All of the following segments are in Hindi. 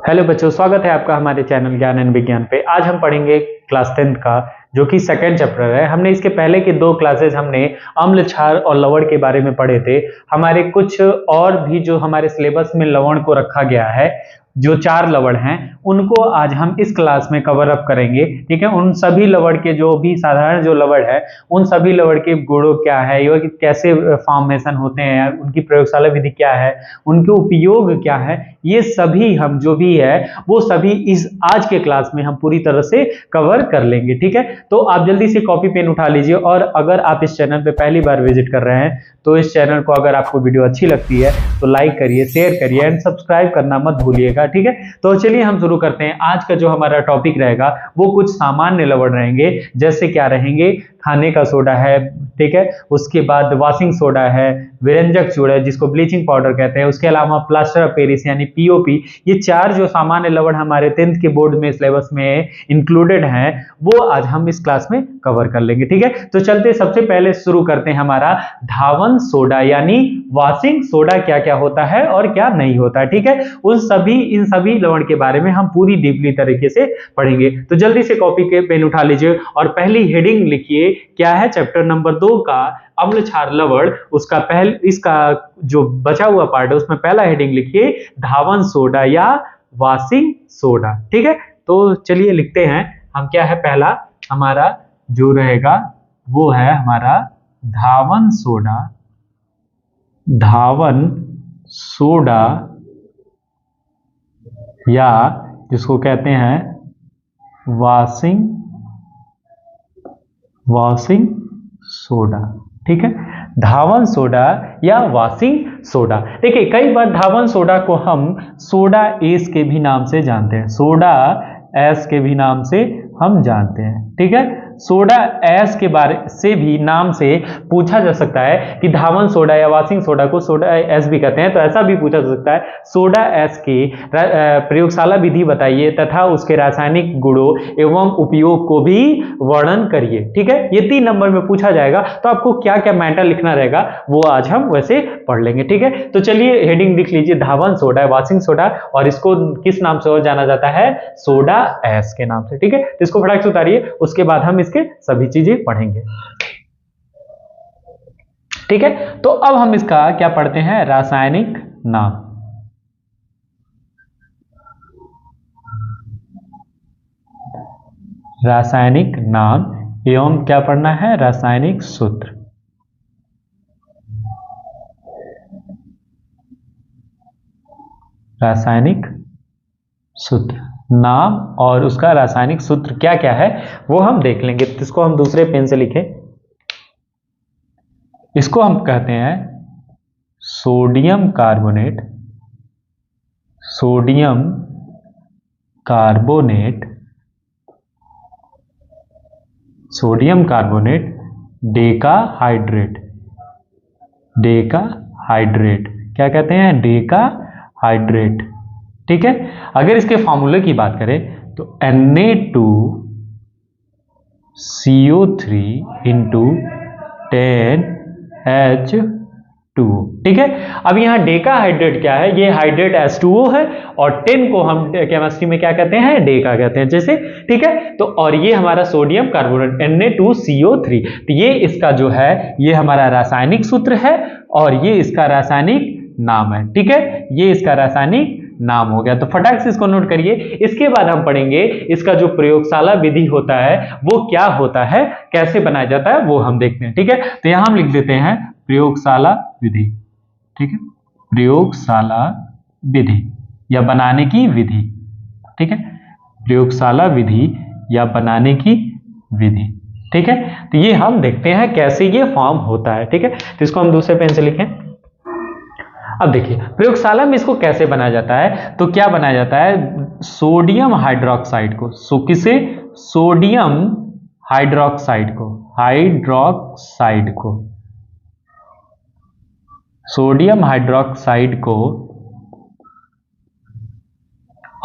हेलो बच्चों, स्वागत है आपका हमारे चैनल ज्ञान एंड विज्ञान पे। आज हम पढ़ेंगे क्लास 10th का जो कि सेकंड चैप्टर है। हमने इसके पहले के दो क्लासेस हमने अम्ल, क्षार और लवण के बारे में पढ़े थे। हमारे कुछ और भी जो हमारे सिलेबस में लवण को रखा गया है, जो 4 लवण हैं, उनको आज हम इस क्लास में कवर अप करेंगे। ठीक है, उन सभी लवण के जो भी साधारण जो लवण है, उन सभी लवण के गुणों क्या है, ये कैसे फॉर्मेशन होते हैं, उनकी प्रयोगशाला विधि क्या है, उनके उपयोग क्या है, ये सभी हम जो भी है वो सभी इस आज के क्लास में हम पूरी तरह से कवर कर लेंगे। ठीक है, तो आप जल्दी से कॉपी पेन उठा लीजिए। और अगर आप इस चैनल पे पहली बार विजिट कर रहे हैं तो इस चैनल को, अगर आपको वीडियो अच्छी लगती है तो लाइक करिए, शेयर करिए एंड सब्सक्राइब करना मत भूलिएगा। ठीक है, तो चलिए हम शुरू करते हैं। आज का जो हमारा टॉपिक रहेगा वो कुछ सामान्य लवण रहेंगे। जैसे क्या रहेंगे, खाने का सोडा है, ठीक है, उसके बाद वॉशिंग सोडा है, विरंजक सोडा जिसको ब्लीचिंग पाउडर कहते हैं, उसके अलावा प्लास्टर ऑफ पेरिस यानी पीओपी। ये 4 जो सामान्य लवण हमारे 10th के बोर्ड में सिलेबस में इंक्लूडेड हैं, वो आज हम इस क्लास में कवर कर लेंगे। ठीक है, तो चलते सबसे पहले शुरू करते हैं हमारा धावन सोडा यानी वॉशिंग सोडा क्या क्या होता है और क्या नहीं होता है। ठीक है, इन सभी लवण के बारे में हम पूरी डीपली तरीके से पढ़ेंगे। तो जल्दी से कॉपी के पेन उठा लीजिए और पहली हेडिंग लिखिए, क्या है चैप्टर नंबर 2 का अम्ल, क्षार, लवण। इसका जो बचा हुआ पार्ट है उसमें पहला हेडिंग लिखिए धावन सोडा या वॉशिंग सोडा। ठीक है, तो चलिए लिखते हैं हम। क्या है पहला हमारा जो रहेगा वो है हमारा धावन सोडा। धावन सोडा या जिसको कहते हैं वॉशिंग सोडा। ठीक है, धावन सोडा या वॉशिंग सोडा। देखिए, कई बार धावन सोडा को हम सोडा एस के भी नाम से जानते हैं, सोडा एस के भी नाम से हम जानते हैं। ठीक है, सोडा एस के बारे से भी नाम से पूछा जा सकता है कि धावन सोडा या वॉशिंग सोडा को सोडा एस भी कहते हैं। तो ऐसा भी पूछा जा सकता है, सोडा एस की प्रयोगशाला विधि बताइए तथा उसके रासायनिक गुणों एवं उपयोग को भी वर्णन करिए। ठीक है, ये 3 नंबर में पूछा जाएगा। तो आपको क्या क्या मैटर लिखना रहेगा वो आज हम वैसे पढ़ लेंगे। ठीक है, तो चलिए हेडिंग लिख लीजिए, धावन सोडा, वॉशिंग सोडा, और इसको किस नाम से और जाना जाता है, सोडा एस के नाम से। ठीक है, तो इसको फटाक से उतारिए, उसके बाद हम इसके सभी चीजें पढ़ेंगे। ठीक है, तो अब हम इसका क्या पढ़ते हैं, रासायनिक नाम। रासायनिक नाम एवं क्या पढ़ना है, रासायनिक सूत्र। रासायनिक सूत्र, नाम और उसका रासायनिक सूत्र क्या क्या है वो हम देख लेंगे। इसको हम दूसरे पेन से लिखें। इसको हम कहते हैं sodium carbonate. Sodium carbonate, sodium carbonate Deka hydrate. Deka hydrate क्या कहते हैं, डेका हाइड्रेट। ठीक है, अगर इसके फॉर्मूले की बात करें तो Na2CO3 इंटू 10H2। ठीक है, अब यहां डेका हाइड्रेट क्या है, ये हाइड्रेट H2O है और 10 को हम केमिस्ट्री में क्या कहते हैं, डेका कहते हैं जैसे। ठीक है, तो और ये हमारा सोडियम कार्बोनेट Na2CO3, तो ये इसका जो है ये हमारा रासायनिक सूत्र है और ये इसका रासायनिक नाम है। ठीक है, ये इसका रासायनिक नाम हो गया। तो फटाक से इसको नोट करिए। इसके बाद हम पढ़ेंगे इसका जो प्रयोगशाला विधि होता है वो क्या होता है, कैसे बनाया जाता है वो हम देखते हैं। ठीक है, तो यहां हम लिख देते हैं प्रयोगशाला विधि। ठीक है, प्रयोगशाला विधि या बनाने की विधि। ठीक है, प्रयोगशाला विधि या बनाने की विधि। ठीक है, तो ये हम देखते हैं कैसे ये फॉर्म होता है। ठीक है, तो इसको हम दूसरे पेन से लिखें। अब देखिए प्रयोगशाला में इसको कैसे बनाया जाता है, तो क्या बनाया जाता है, सोडियम हाइड्रोक्साइड को, किसे, सोडियम हाइड्रोक्साइड को, सोडियम हाइड्रोक्साइड को।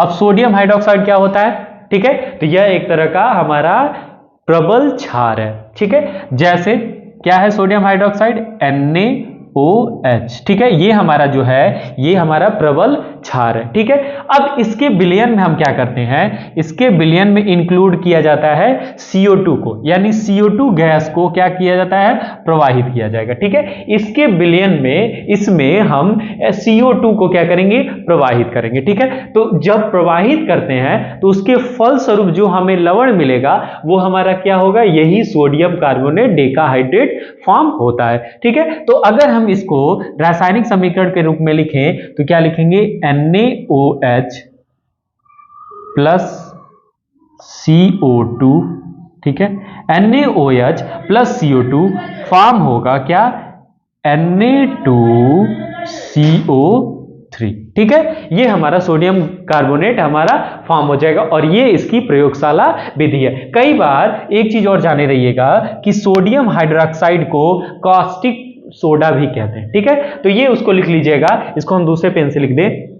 अब सोडियम हाइड्रोक्साइड क्या होता है, ठीक है, तो यह एक तरह का हमारा प्रबल क्षार है। ठीक है, जैसे क्या है सोडियम हाइड्रोक्साइड, Na OH, ठीक है, ये हमारा जो है ये हमारा प्रबल क्षार है, ठीक है। अब इसके विलयन में हम क्या करते हैं, इसके विलयन में इंक्लूड किया जाता है CO2 को, यानी CO2 गैस को क्या किया जाता है, प्रवाहित किया जाएगा, ठीक है। इसके विलयन में इसमें हम CO2 को क्या करेंगे, प्रवाहित करेंगे, ठीक है। तो जब प्रवाहित करते हैं तो उसके फलस्वरूप जो हमें लवण मिलेगा वो हमारा क्या होगा, यही सोडियम कार्बोनेट डेकाहाइड्रेट फॉर्म होता है, ठीक है। तो अगर हम इसको रासायनिक समीकरण के रूप में लिखें तो क्या लिखेंगे, NaOH प्लस CO2, ठीक है। NaOH प्लस CO2 फॉर्म होगा क्या, Na2CO3, ठीक है। ये हमारा सोडियम कार्बोनेट हमारा फॉर्म हो जाएगा और ये इसकी प्रयोगशाला विधि है। कई बार एक चीज और जाने रहिएगा कि सोडियम हाइड्रोक्साइड को कास्टिक सोडा भी कहते हैं, ठीक है। तो ये उसको लिख लीजिएगा, इसको हम दूसरे पेन से लिख दें,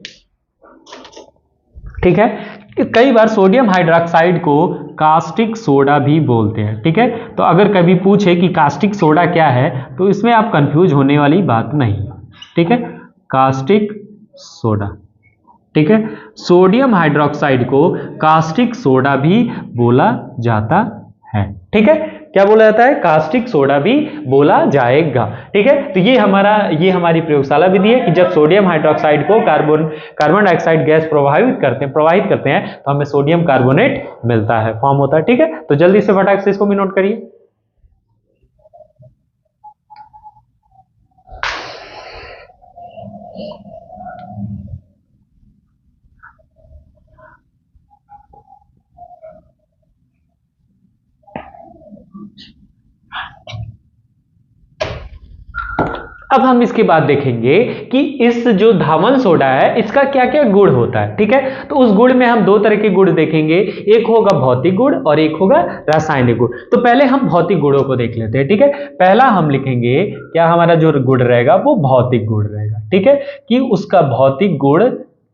ठीक है। कई बार सोडियम हाइड्रोक्साइड को कास्टिक सोडा भी बोलते हैं, ठीक है। तो अगर कभी पूछे कि कास्टिक सोडा क्या है तो इसमें आप कंफ्यूज होने वाली बात नहीं, ठीक है। कास्टिक सोडा, ठीक है। सोडियम हाइड्रोक्साइड को कास्टिक सोडा भी बोला जाता है, ठीक है। क्या बोला जाता है, कास्टिक सोडा भी बोला जाएगा, ठीक है। तो ये हमारी प्रयोगशाला विधि है कि जब सोडियम हाइड्रोक्साइड को कार्बन डाइऑक्साइड गैस प्रवाहित करते हैं तो हमें सोडियम कार्बोनेट मिलता है, फॉर्म होता है, ठीक है। तो जल्दी से फटाक से इसको भी नोट करिए। अब हम इसके बाद देखेंगे कि इस जो धावन सोडा है इसका क्या क्या गुण होता है, ठीक है। तो उस गुण में हम दो तरह के गुण देखेंगे, एक होगा भौतिक गुण और एक होगा रासायनिक गुण। तो पहले हम भौतिक गुणों को देख लेते हैं, ठीक है। पहला हम लिखेंगे क्या, हमारा जो गुण रहेगा वो भौतिक गुण रहेगा, ठीक है, कि उसका भौतिक गुण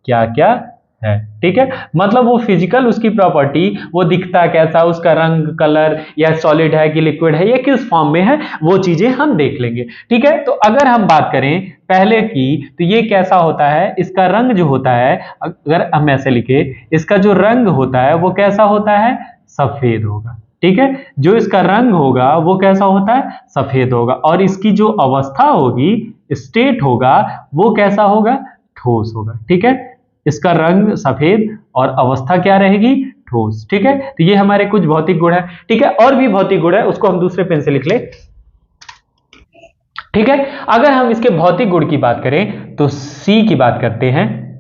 क्या क्या है, ठीक है। मतलब वो फिजिकल उसकी प्रॉपर्टी, वो दिखता कैसा, उसका रंग कलर, या सॉलिड है कि लिक्विड है या किस फॉर्म में है, वो चीजें हम देख लेंगे, ठीक है। तो अगर हम बात करें पहले की तो ये कैसा होता है, इसका रंग जो होता है, अगर हम ऐसे लिखे, इसका जो रंग होता है वो कैसा होता है, सफेद होगा, ठीक है। जो इसका रंग होगा वो कैसा होता है, सफेद होगा, और इसकी जो अवस्था होगी, स्टेट होगा, वो कैसा होगा, ठोस होगा, ठीक है। इसका रंग सफेद और अवस्था क्या रहेगी, ठोस, ठीक है। तो ये हमारे कुछ भौतिक गुण है, ठीक है। और भी भौतिक गुण है, उसको हम दूसरे पेन से लिख ले, ठीक है। अगर हम इसके भौतिक गुण की बात करें तो C की बात करते हैं,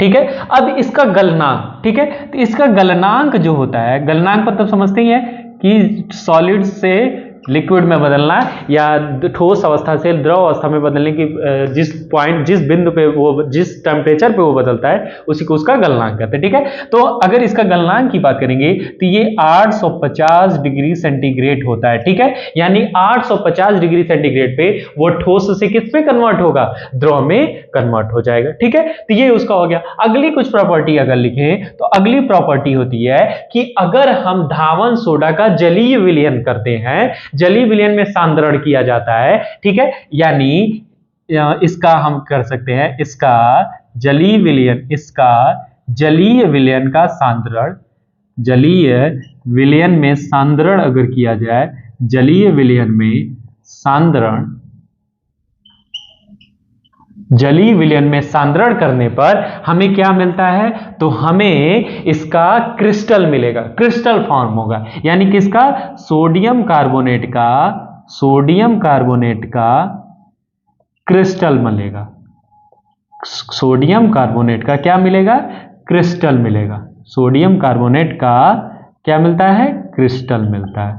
ठीक है। अब इसका गलनांक, ठीक है, तो इसका गलनांक जो होता है, गलनांक मतलब समझते ही है कि सॉलिड से लिक्विड में बदलना या ठोस अवस्था से द्रव अवस्था में बदलने की जिस बिंदु पे वो, जिस टेम्परेचर पे वो बदलता है उसी को उसका गलनांक कहते हैं, ठीक है। तो अगर इसका गलनांक की बात करेंगे तो ये 850 डिग्री सेंटीग्रेड होता है, ठीक है। यानी 850 डिग्री सेंटीग्रेड पे वो ठोस से किस पे कन्वर्ट होगा, द्रव में कन्वर्ट हो जाएगा, ठीक है। तो ये उसका हो गया। अगली कुछ प्रॉपर्टी अगर लिखें तो अगली प्रॉपर्टी होती है कि अगर हम धावन सोडा का जलीय विलयन करते हैं, जलीय विलयन में सांद्रण किया जाता है, ठीक है, यानी इसका हम कर सकते हैं, इसका जलीय विलयन का सांद्रण, जलीय विलयन में सांद्रण अगर किया जाए, जलीय विलयन में सांद्रण, जलीय विलयन में सांद्रण करने पर हमें क्या मिलता है, तो हमें इसका क्रिस्टल मिलेगा, क्रिस्टल फॉर्म होगा, यानी कि इसका सोडियम कार्बोनेट का क्रिस्टल मिलेगा, सोडियम कार्बोनेट का क्या मिलेगा, क्रिस्टल मिलेगा, सोडियम कार्बोनेट का क्या मिलता है, क्रिस्टल मिलता है,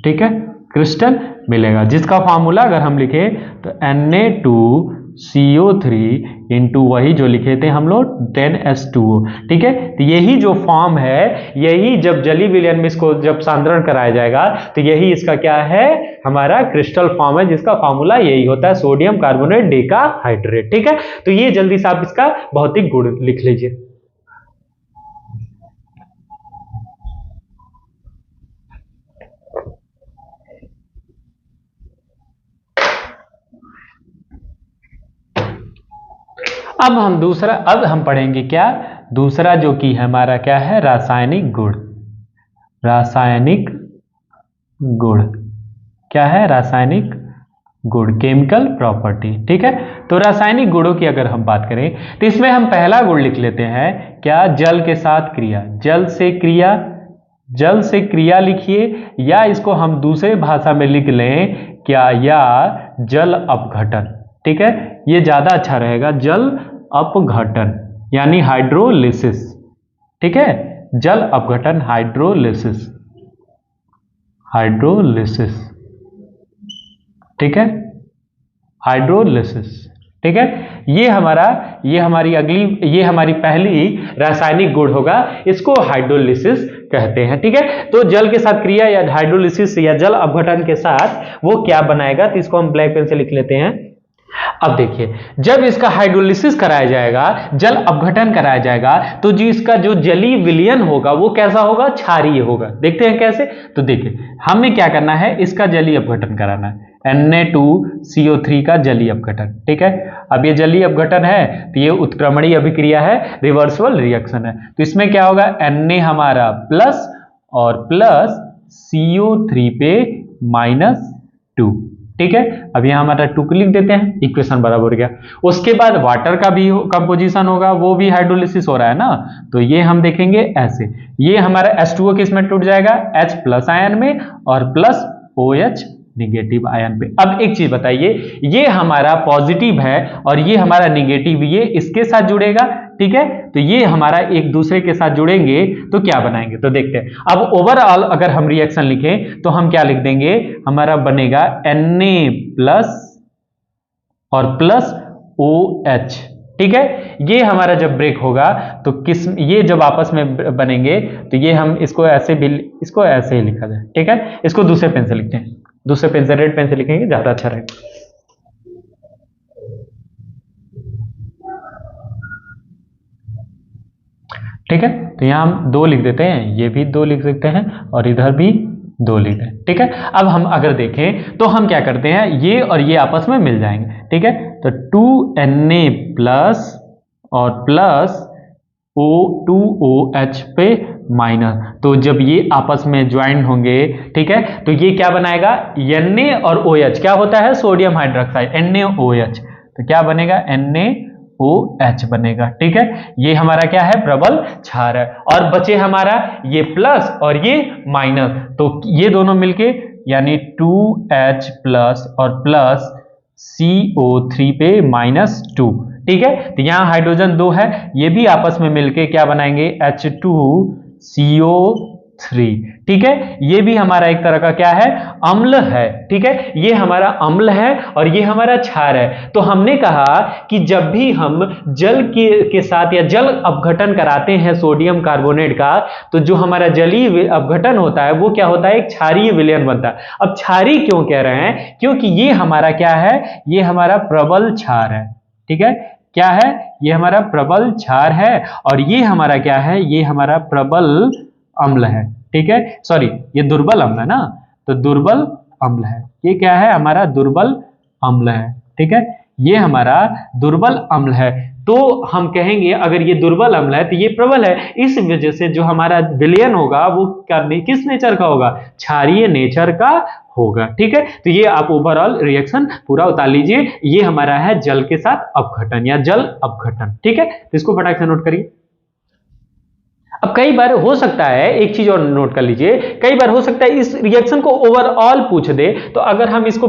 ठीक है, क्रिस्टल मिलेगा, जिसका फॉर्मूला अगर हम लिखें तो Na2CO3 इंटू वही जो लिखे थे हम लोग 10H2O, ठीक है। तो यही जो फॉर्म है, यही जब जलीय विलयन में इसको जब सांद्रण कराया जाएगा तो यही इसका क्या है, हमारा क्रिस्टल फॉर्म है, जिसका फॉर्मूला यही होता है, सोडियम कार्बोनेट डेकाहाइड्रेट, ठीक है। तो ये जल्दी से आप इसका भौतिक गुण लिख लीजिए। अब हम पढ़ेंगे क्या, दूसरा जो कि हमारा क्या है, रासायनिक गुण। रासायनिक गुण क्या है, रासायनिक गुण, केमिकल प्रॉपर्टी। ठीक है, तो रासायनिक गुणों की अगर हम बात करें तो इसमें हम पहला गुण लिख लेते हैं क्या, जल के साथ क्रिया। जल से क्रिया लिखिए, या इसको हम दूसरे भाषा में लिख लें क्या, या जल अपघटन। ठीक है, ये ज्यादा अच्छा रहेगा, जल अपघटन यानी हाइड्रोलिसिस। ठीक है, जल अपघटन, हाइड्रोलिसिस, हाइड्रोलिसिस। ठीक है, हाइड्रोलिसिस। ठीक है, ये हमारी पहली रासायनिक गुण होगा, इसको हाइड्रोलिसिस कहते हैं। ठीक है, तो जल के साथ क्रिया या हाइड्रोलिसिस या जल अपघटन के साथ वो क्या बनाएगा, तो इसको हम ब्लैक पेन से लिख लेते हैं। अब देखिए, जब इसका हाइड्रोलिसिस कराया जाएगा, जल अपघटन कराया जाएगा, तो जो इसका जो जलीय विलयन होगा वो कैसा होगा, क्षारीय होगा। देखते हैं कैसे, तो देखिए हमें क्या करना है, इसका जलीय अपघटन कराना है, Na2CO3 का जलीय अपघटन। ठीक है, अब ये जलीय अपघटन है तो ये उत्क्रमणीय अभिक्रिया है, रिवर्सिबल रिएक्शन है। तो इसमें क्या होगा, Na हमारा प्लस और प्लस CO3 पे -2। ठीक है, अब यहां हमारा 2 को लिख देते हैं, इक्वेशन बराबर हो गया। उसके बाद वाटर का भी कंपोजिशन होगा, वो भी हाइड्रोलिसिस हो रहा है ना, तो ये हम देखेंगे ऐसे, ये हमारा H2O किस में टूट जाएगा, H प्लस आयन में और प्लस OH निगेटिव आयन पे। अब एक चीज बताइए, ये हमारा पॉजिटिव है और ये हमारा निगेटिव, ये इसके साथ जुड़ेगा। ठीक है, तो ये हमारा एक दूसरे के साथ जुड़ेंगे तो क्या बनाएंगे, तो देखते हैं। अब ओवरऑल अगर हम रिएक्शन लिखें तो हम क्या लिख देंगे, हमारा बनेगा Na प्लस और प्लस OH। ठीक है, ये हमारा जब ब्रेक होगा तो ये जब आपस में बनेंगे तो ये हम इसको ऐसे ही लिखा जाए। ठीक है, इसको दूसरे पेन से लिखते हैं, दूसरे पेन से, रेड पेन से लिखेंगे, ज्यादा अच्छा रहेगा। ठीक है, तो यहां हम 2 लिख देते हैं, ये भी 2 लिख सकते हैं और इधर भी 2 लिख दें। ठीक है, अब हम अगर देखें तो हम क्या करते हैं, ये और ये आपस में मिल जाएंगे। ठीक है, तो 2Na प्लस और प्लस O2OH पे माइनस, तो जब ये आपस में ज्वाइन होंगे, ठीक है, तो ये क्या बनाएगा, Na और OH क्या होता है, सोडियम हाइड्रोक्साइड, NaOH, तो क्या बनेगा, NaOH बनेगा। ठीक है, ये हमारा क्या है, प्रबल क्षार है। और बचे हमारा ये प्लस और ये माइनस, तो ये दोनों मिलके यानी 2H प्लस और प्लस CO3 पे -2। ठीक है, तो यहां हाइड्रोजन 2 है, ये भी आपस में मिलके क्या बनाएंगे, H2CO3। ठीक है, ये भी हमारा एक तरह का क्या है, अम्ल है। ठीक है, ये हमारा अम्ल है और ये हमारा क्षार है। तो हमने कहा कि जब भी हम जल के साथ या जल अपघटन कराते हैं सोडियम कार्बोनेट का, तो जो हमारा जलीय अपघटन होता है वो क्या होता है, एक क्षारीय विलयन बनता है। अब क्षारीय क्यों कह रहे हैं, क्योंकि ये हमारा क्या है, ये हमारा प्रबल क्षार है। ठीक है, क्या है, ये हमारा प्रबल क्षार है और ये हमारा क्या है, ये हमारा प्रबल अम्ल है। ठीक है, सॉरी ये दुर्बल अम्ल है ना, तो दुर्बल अम्ल है, ये क्या है, हमारा दुर्बल अम्ल है। ठीक है, ये हमारा दुर्बल अम्ल है। तो हम कहेंगे अगर ये दुर्बल अम्ल है तो ये प्रबल है, इस वजह से जो हमारा विलयन होगा वो किस नेचर का होगा, क्षारीय नेचर का होगा। ठीक है, तो ये आप ओवरऑल रिएक्शन पूरा उतार लीजिए, ये हमारा है जल के साथ अपघटन या जल अपघटन। ठीक है, तो इसको फटाक से नोट करिए। अब कई बार हो सकता है, एक चीज और नोट कर लीजिए, कई बार हो सकता है इस रिएक्शन को ओवरऑल पूछ दे, तो अगर हम इसको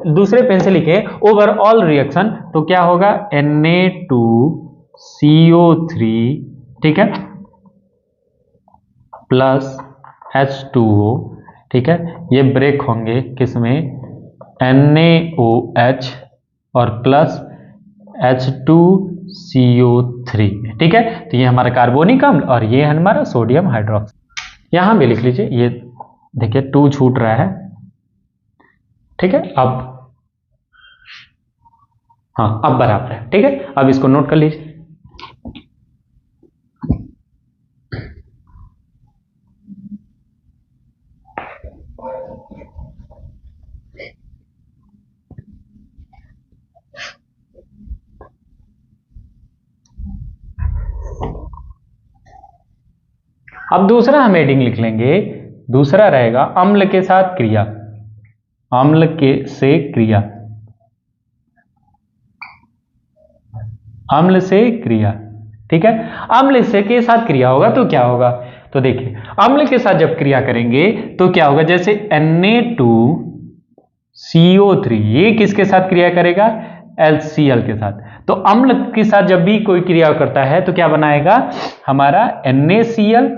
दूसरे पेन से लिखें ओवरऑल रिएक्शन, तो क्या होगा, Na2CO3, ठीक है, प्लस H2O। ठीक है, ये ब्रेक होंगे किसमें, NaOH और प्लस H2CO3। ठीक है, तो ये हमारा कार्बोनिक अम्ल और ये है हमारा सोडियम हाइड्रोक्साइड। यहां भी लिख लीजिए, ये देखिए 2 छूट रहा है। ठीक है, अब हाँ, अब बराबर है। ठीक है, अब इसको नोट कर लीजिए। अब दूसरा हम हेडिंग लिख लेंगे, दूसरा रहेगा अम्ल के साथ क्रिया, अम्ल के से क्रिया, अम्ल से क्रिया। ठीक है, अम्ल से के साथ क्रिया होगा तो क्या होगा, तो देखिए अम्ल के साथ जब क्रिया करेंगे तो क्या होगा, जैसे Na2CO3 ये किसके साथ क्रिया करेगा, LCl के साथ। तो अम्ल के साथ जब भी कोई क्रिया करता है तो क्या बनाएगा, हमारा NaCl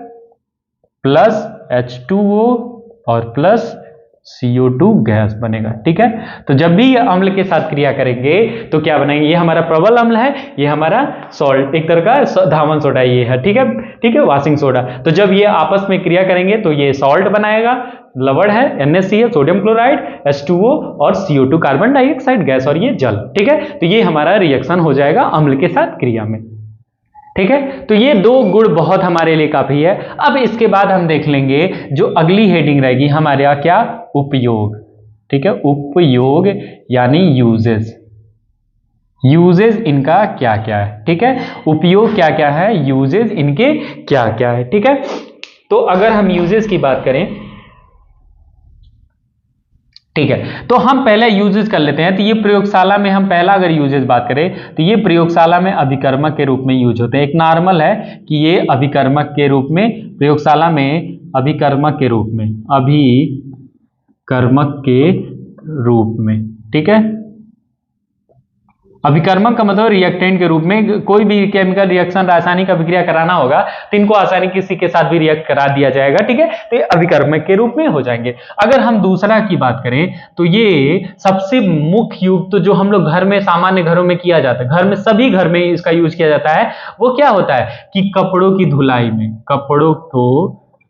प्लस H2O और प्लस CO2 गैस बनेगा। ठीक है, तो जब भी ये अम्ल के साथ क्रिया करेंगे तो क्या बनाएंगे, ये हमारा प्रबल अम्ल है, ये हमारा सॉल्ट, एक तरह का धावन सोडा ये है। ठीक है, ठीक है, वाशिंग सोडा। तो जब ये आपस में क्रिया करेंगे तो ये सॉल्ट बनाएगा, लवण है NaCl सोडियम क्लोराइड, H2O और CO2 कार्बन डाइऑक्साइड गैस, और ये जल। ठीक है, तो ये हमारा रिएक्शन हो जाएगा अम्ल के साथ क्रिया में। ठीक है, तो ये दो गुण बहुत हमारे लिए काफी है। अब इसके बाद हम देख लेंगे जो अगली हेडिंग रहेगी हमारे यहाँ, क्या, उपयोग। ठीक है, उपयोग यानी यूजेस, यूजेस इनका क्या क्या है। ठीक है, उपयोग क्या क्या है, यूजेस इनके क्या क्या है। ठीक है, तो अगर हम यूजेस की बात करें, ठीक है, तो हम पहले यूजेस कर लेते हैं। तो ये प्रयोगशाला में हम पहला अगर यूजेस बात करें तो ये प्रयोगशाला में अभिकर्मक के रूप में यूज होते हैं। एक नॉर्मल है कि ये अभिकर्मक के रूप में, प्रयोगशाला में अभिकर्मक के रूप में, अभिकर्मक के रूप में। ठीक है, अभिकर्मक का मतलब रिएक्टेंट के रूप में, कोई भी केमिकल रिएक्शन, रासायनिक अभिक्रिया कराना होगा तो इनको आसानी किसी के साथ भी रिएक्ट करा दिया जाएगा। ठीक है, तो ये अभिकर्मक के रूप में हो जाएंगे। अगर हम दूसरा की बात करें तो ये सबसे मुख्य यूज, तो जो हम लोग घर में सामान्य घरों में किया जाता है, घर में सभी घर में इसका यूज किया जाता है, वो क्या होता है कि कपड़ों की धुलाई में,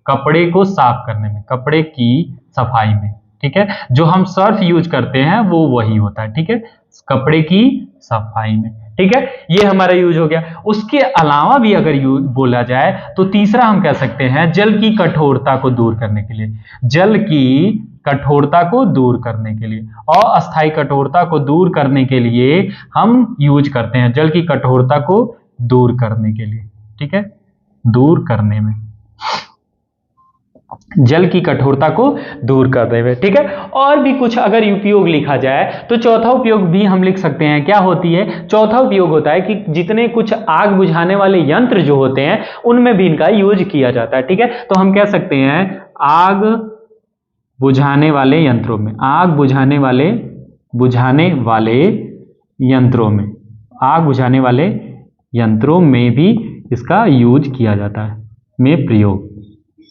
कपड़े को साफ करने में, कपड़े की सफाई में। ठीक है, जो हम सर्फ यूज करते हैं वो वही होता है। ठीक है, कपड़े की सफाई में। ठीक है, ये हमारा यूज हो गया। उसके अलावा भी अगर यूज बोला जाए तो तीसरा हम कह सकते हैं जल की कठोरता को दूर करने के लिए, जल की कठोरता को दूर करने के लिए, अस्थायी कठोरता को दूर करने के लिए हम यूज करते हैं, जल की कठोरता को दूर करने के लिए। ठीक है, दूर करने में, जल की कठोरता को दूर करने में। ठीक है, और भी कुछ अगर उपयोग लिखा जाए तो चौथा उपयोग भी हम लिख सकते हैं। क्या होती है, चौथा उपयोग होता है कि जितने कुछ आग बुझाने वाले यंत्र जो होते हैं उनमें भी इनका यूज किया जाता है। ठीक है, तो हम कह सकते हैं आग बुझाने वाले यंत्रों में, आग बुझाने वाले यंत्रों में, आग बुझाने वाले यंत्रों में भी इसका यूज किया जाता है, में प्रयोग।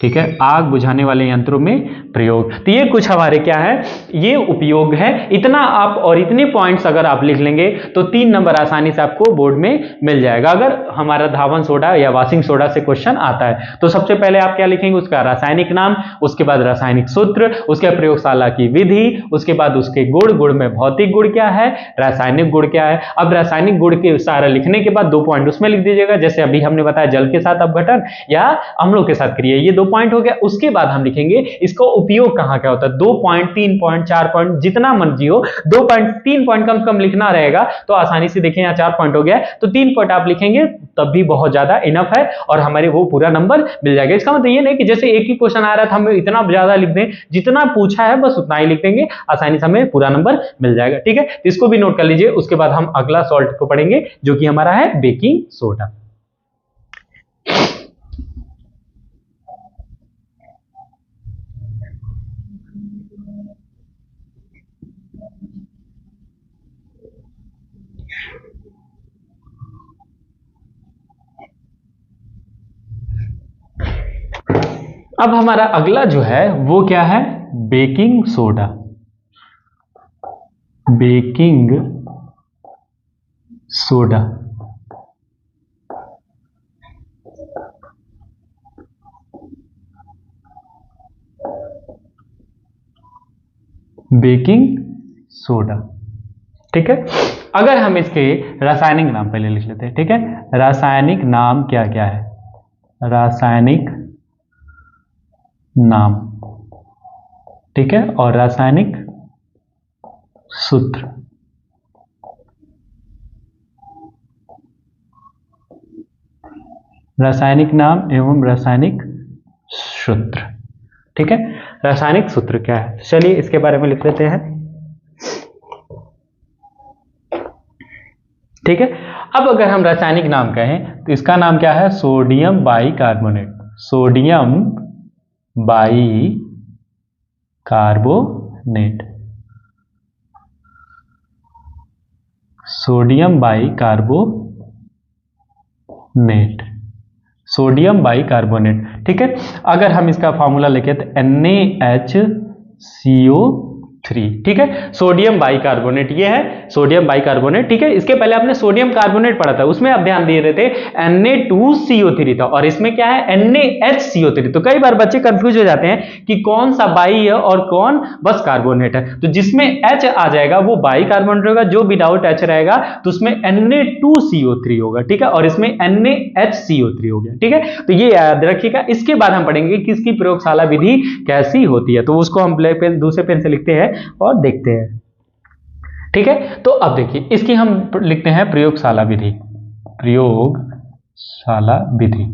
ठीक है, आग बुझाने वाले यंत्रों में प्रयोग। तो ये कुछ हमारे क्या है, ये उपयोग है। इतना आप और इतने पॉइंट्स अगर आप लिख लेंगे तो 3 नंबर आसानी से आपको बोर्ड में मिल जाएगा, अगर हमारा धावन सोडा या वाशिंग सोडा से क्वेश्चन आता है। तो सबसे पहले आप क्या लिखेंगे, उसका रासायनिक नाम, उसके बाद रासायनिक सूत्र, उसके बाद प्रयोगशाला की विधि, उसके बाद उसके गुण, गुण में भौतिक गुण क्या है, रासायनिक गुण क्या है। अब रासायनिक गुण के सारा लिखने के बाद 2 पॉइंट उसमें लिख दीजिएगा, जैसे अभी हमने बताया जल के साथ अपघटन या अम्लों के साथ क्रिया, ये 2 पॉइंट हो गया। उसके बाद हम लिखेंगे इसका उपयोग कहां क्या होता है, 2 पॉइंट, 3 पॉइंट, 4 पॉइंट, जितना मर्जी हो, 2 पॉइंट, 3 पॉइंट कम से कम लिखना रहेगा तो आसानी से। देखें यहाँ 4 पॉइंट हो गया, तो 3 पॉइंट आप लिखेंगे तब भी बहुत ज्यादा इनफ है और हमारे वो पूरा नंबर मिल जाएगा। इसका मतलब ये नहीं कि जैसे एक ही क्वेश्चन आ रहा था हम इतना ज्यादा लिख दें, जितना पूछा है बस उतना ही लिख देंगे, आसानी से हमें पूरा नंबर मिल जाएगा। ठीक है, तो इसको भी नोट कर लीजिए। उसके बाद हम अगला सॉल्ट को पढ़ेंगे जो कि हमारा है बेकिंग सोडा। अब हमारा अगला जो है वो क्या है, baking soda, baking soda. Baking soda. ठीक है, अगर हम इसके रासायनिक नाम पहले लिख लेते हैं। ठीक है, रासायनिक नाम क्या क्या है, रासायनिक नाम। ठीक है, और रासायनिक सूत्र। रासायनिक नाम एवं रासायनिक सूत्र। ठीक है, रासायनिक सूत्र क्या है, चलिए इसके बारे में लिख लेते हैं। ठीक है, अब अगर हम रासायनिक नाम कहें तो इसका नाम क्या है, sodium bicarbonate. Sodium bicarbonate, sodium bicarbonate, sodium bicarbonate. ठीक है, अगर हम इसका फॉर्मूला लिखें तो NaHCO3। ठीक है, सोडियम बाइकार्बोनेट ये है, सोडियम बाइकार्बोनेट। ठीक है, इसके पहले आपने सोडियम कार्बोनेट पढ़ा था, उसमें आप ध्यान दे रहे थे Na2CO3 था, और इसमें क्या है NaHCO3। तो कई बार बच्चे कंफ्यूज हो जाते हैं कि कौन सा बाई है और कौन बस कार्बोनेट है। तो जिसमें H आ जाएगा वो बाइकार्बोनेट होगा, जो विदाउट H रहेगा तो उसमें Na2CO3 होगा। ठीक है, और इसमें NaHCO3 हो गया। ठीक है, तो ये याद रखिएगा। इसके बाद हम पढ़ेंगे कि इसकी प्रयोगशाला विधि कैसी होती है, तो उसको हम ब्लैक पेन दूसरे पेन से लिखते हैं और देखते हैं। ठीक है, तो अब देखिए इसकी हम लिखते हैं प्रयोगशाला विधि। प्रयोगशाला विधि,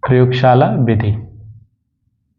प्रयोगशाला विधि।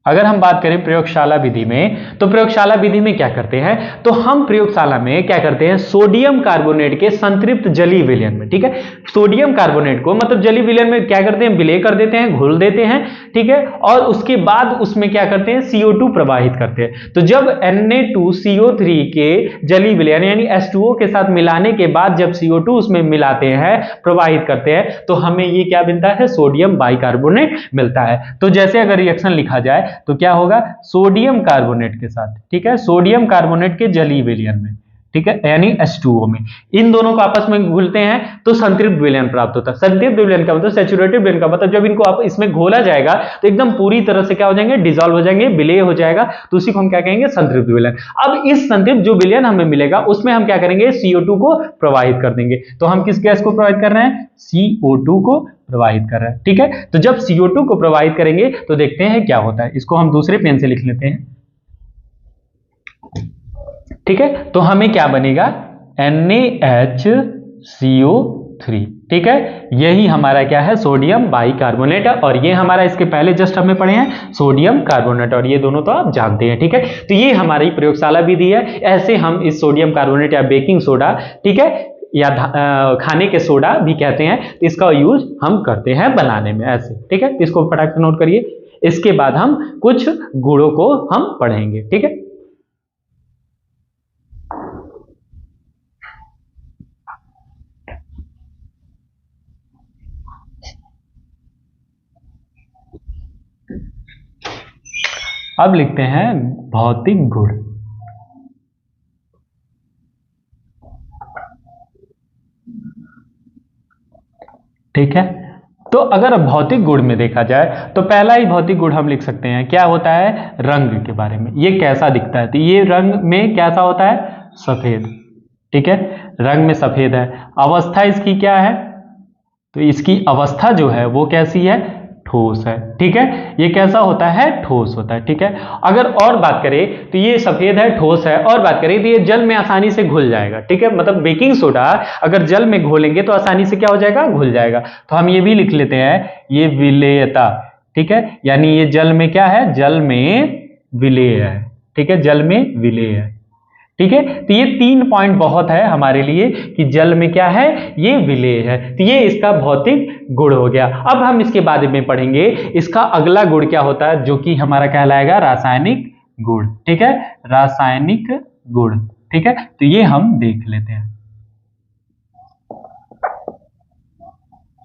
अगर हम बात करें प्रयोगशाला विधि में, तो प्रयोगशाला विधि में क्या करते हैं, तो हम प्रयोगशाला में क्या करते हैं, सोडियम कार्बोनेट के संतृप्त जलीय विलयन में, ठीक है, सोडियम कार्बोनेट को मतलब जलीय विलयन में क्या करते हैं, विलय कर देते हैं, घोल देते हैं। ठीक है, और उसके बाद उसमें क्या करते हैं, CO2 प्रवाहित करते हैं। तो जब Na2CO3 के जलीय विलयन यानी H2O के साथ मिलाने के बाद जब CO2 उसमें मिलाते हैं, प्रवाहित करते हैं, तो हमें ये क्या मिलता है, सोडियम बाइकार्बोनेट मिलता है। तो जैसे अगर रिएक्शन लिखा जाए तो क्या होगा, सोडियम कार्बोनेट के साथ, ठीक है, सोडियम कार्बोनेट के जलीय विलयन में, ठीक है, यानी H2O में इन दोनों को आपस में घुलते हैं तो संतृप्त विलयन प्राप्त होता है। संतृप्त विलयन का मतलब सैचुरेटेड विलयन का मतलब जब इनको आप इसमें घोला जाएगा तो एकदम पूरी तरह से क्या हो जाएंगे, डिसॉल्व हो जाएंगे, विलय हो जाएगा, तो उसी को हम क्या कहेंगे, संतृप्त विलयन। अब इस संतृप्त जो विलयन हमें मिलेगा उसमें हम क्या करेंगे, CO2 को प्रवाहित कर देंगे। तो हम किस गैस को प्रवाहित कर रहे हैं, CO2 को प्रवाहित कर रहे हैं। ठीक है, तो जब CO2 को प्रवाहित करेंगे तो देखते हैं क्या होता है, इसको हम दूसरे पेन से लिख लेते हैं। ठीक है, तो हमें क्या बनेगा, NaHCO3। ठीक है, यही हमारा क्या है, सोडियम बाइकार्बोनेट है, और ये हमारा इसके पहले जस्ट हमें पढ़े हैं सोडियम कार्बोनेट, और ये दोनों तो आप जानते हैं। ठीक है, तो ये हमारी प्रयोगशाला विधि है। ऐसे हम इस सोडियम कार्बोनेट या बेकिंग सोडा, ठीक है, या खाने के सोडा भी कहते हैं, तो इसका यूज हम करते हैं बनाने में ऐसे। ठीक है, इसको फटाक से नोट करिए। इसके बाद हम कुछ गुणों को हम पढ़ेंगे। ठीक है, अब लिखते हैं भौतिक गुण। ठीक है, तो अगर भौतिक गुण में देखा जाए तो पहला ही भौतिक गुण हम लिख सकते हैं, क्या होता है, रंग के बारे में। ये कैसा दिखता है, तो ये रंग में कैसा होता है, सफेद। ठीक है, रंग में सफेद है। अवस्था इसकी क्या है, तो इसकी अवस्था जो है वो कैसी है, ठोस है। ठीक है, ये कैसा होता है, ठोस होता है। ठीक है, अगर और बात करें तो ये सफेद है, ठोस है, और बात करें तो ये जल में आसानी से घुल जाएगा। ठीक है, मतलब बेकिंग सोडा अगर जल में घोलेंगे तो आसानी से क्या हो जाएगा, घुल जाएगा। तो हम ये भी लिख लेते हैं, ये विलेयता। ठीक है, यानी ये जल में क्या है, जल में विलेय है। ठीक है, जल में विलेय है। ठीक है, तो ये 3 पॉइंट बहुत है हमारे लिए कि जल में क्या है, ये विलेय है। तो ये इसका भौतिक गुण हो गया। अब हम इसके बारे में पढ़ेंगे इसका अगला गुण क्या होता है, जो कि हमारा कहलाएगा रासायनिक गुण। ठीक है, रासायनिक गुण। ठीक है, तो ये हम देख लेते हैं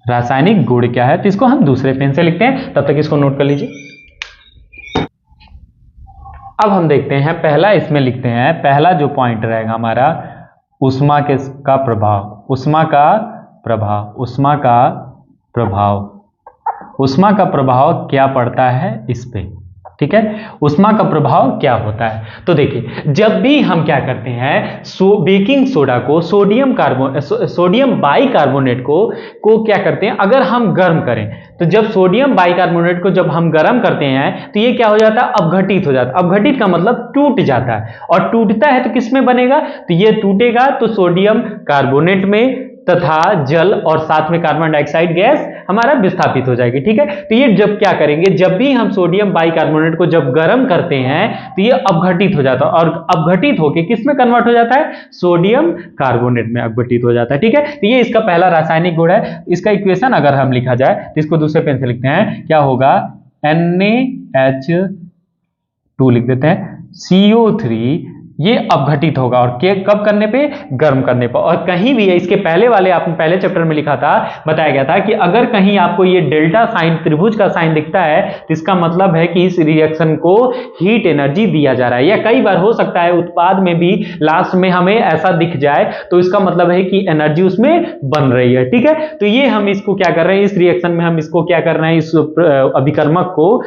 रासायनिक गुण क्या है, तो इसको हम दूसरे पेन से लिखते हैं, तब तक इसको नोट कर लीजिए। अब हम देखते हैं, पहला इसमें लिखते हैं, पहला जो पॉइंट रहेगा हमारा, ऊष्मा का प्रभाव। ऊष्मा का प्रभाव, ऊष्मा का प्रभाव। ऊष्मा का प्रभाव क्या पड़ता है इस पे। ठीक है, ऊष्मा का प्रभाव क्या होता है, तो देखिए जब भी हम क्या करते हैं, बेकिंग सोडा को सोडियम बाइकार्बोनेट को क्या करते हैं, अगर हम गर्म करें तो जब सोडियम बाइकार्बोनेट को जब हम गर्म करते हैं तो ये क्या हो जाता है, अपघटित हो जाता है। अपघटित का मतलब टूट जाता है, और टूटता है तो किस में बनेगा, तो ये टूटेगा तो सोडियम कार्बोनेट में, तथा जल और साथ में कार्बन डाइऑक्साइड गैस हमारा विस्थापित हो जाएगी। ठीक है, तो ये जब क्या करेंगे, जब भी हम सोडियम बाइकार्बोनेट को जब गर्म करते हैं तो ये अपघटित हो जाता है, और अपघटित होकर किस में कन्वर्ट हो जाता है, सोडियम कार्बोनेट में अपघटित हो जाता है। ठीक है, तो ये इसका पहला रासायनिक गुण है। इसका इक्वेशन अगर हम लिखा जाए तो इसको दूसरे पेन से लिखते हैं, क्या होगा, NaH2 लिख देते हैं, CO3, ये अपघटित होगा, और कब करने पे, गर्म करने पर। और कहीं भी इसके पहले वाले, आपने पहले चैप्टर में लिखा था, बताया गया था कि अगर कहीं आपको ये डेल्टा साइन, त्रिभुज का साइन दिखता है तो इसका मतलब है कि इस रिएक्शन को हीट एनर्जी दिया जा रहा है। या कई बार हो सकता है उत्पाद में भी लास्ट में हमें ऐसा दिख जाए, तो इसका मतलब है कि एनर्जी उसमें बन रही है। ठीक है, तो ये हम इसको क्या कर रहे हैं, इस रिएक्शन में हम इसको क्या कर रहे हैं, इस अभिकर्मक को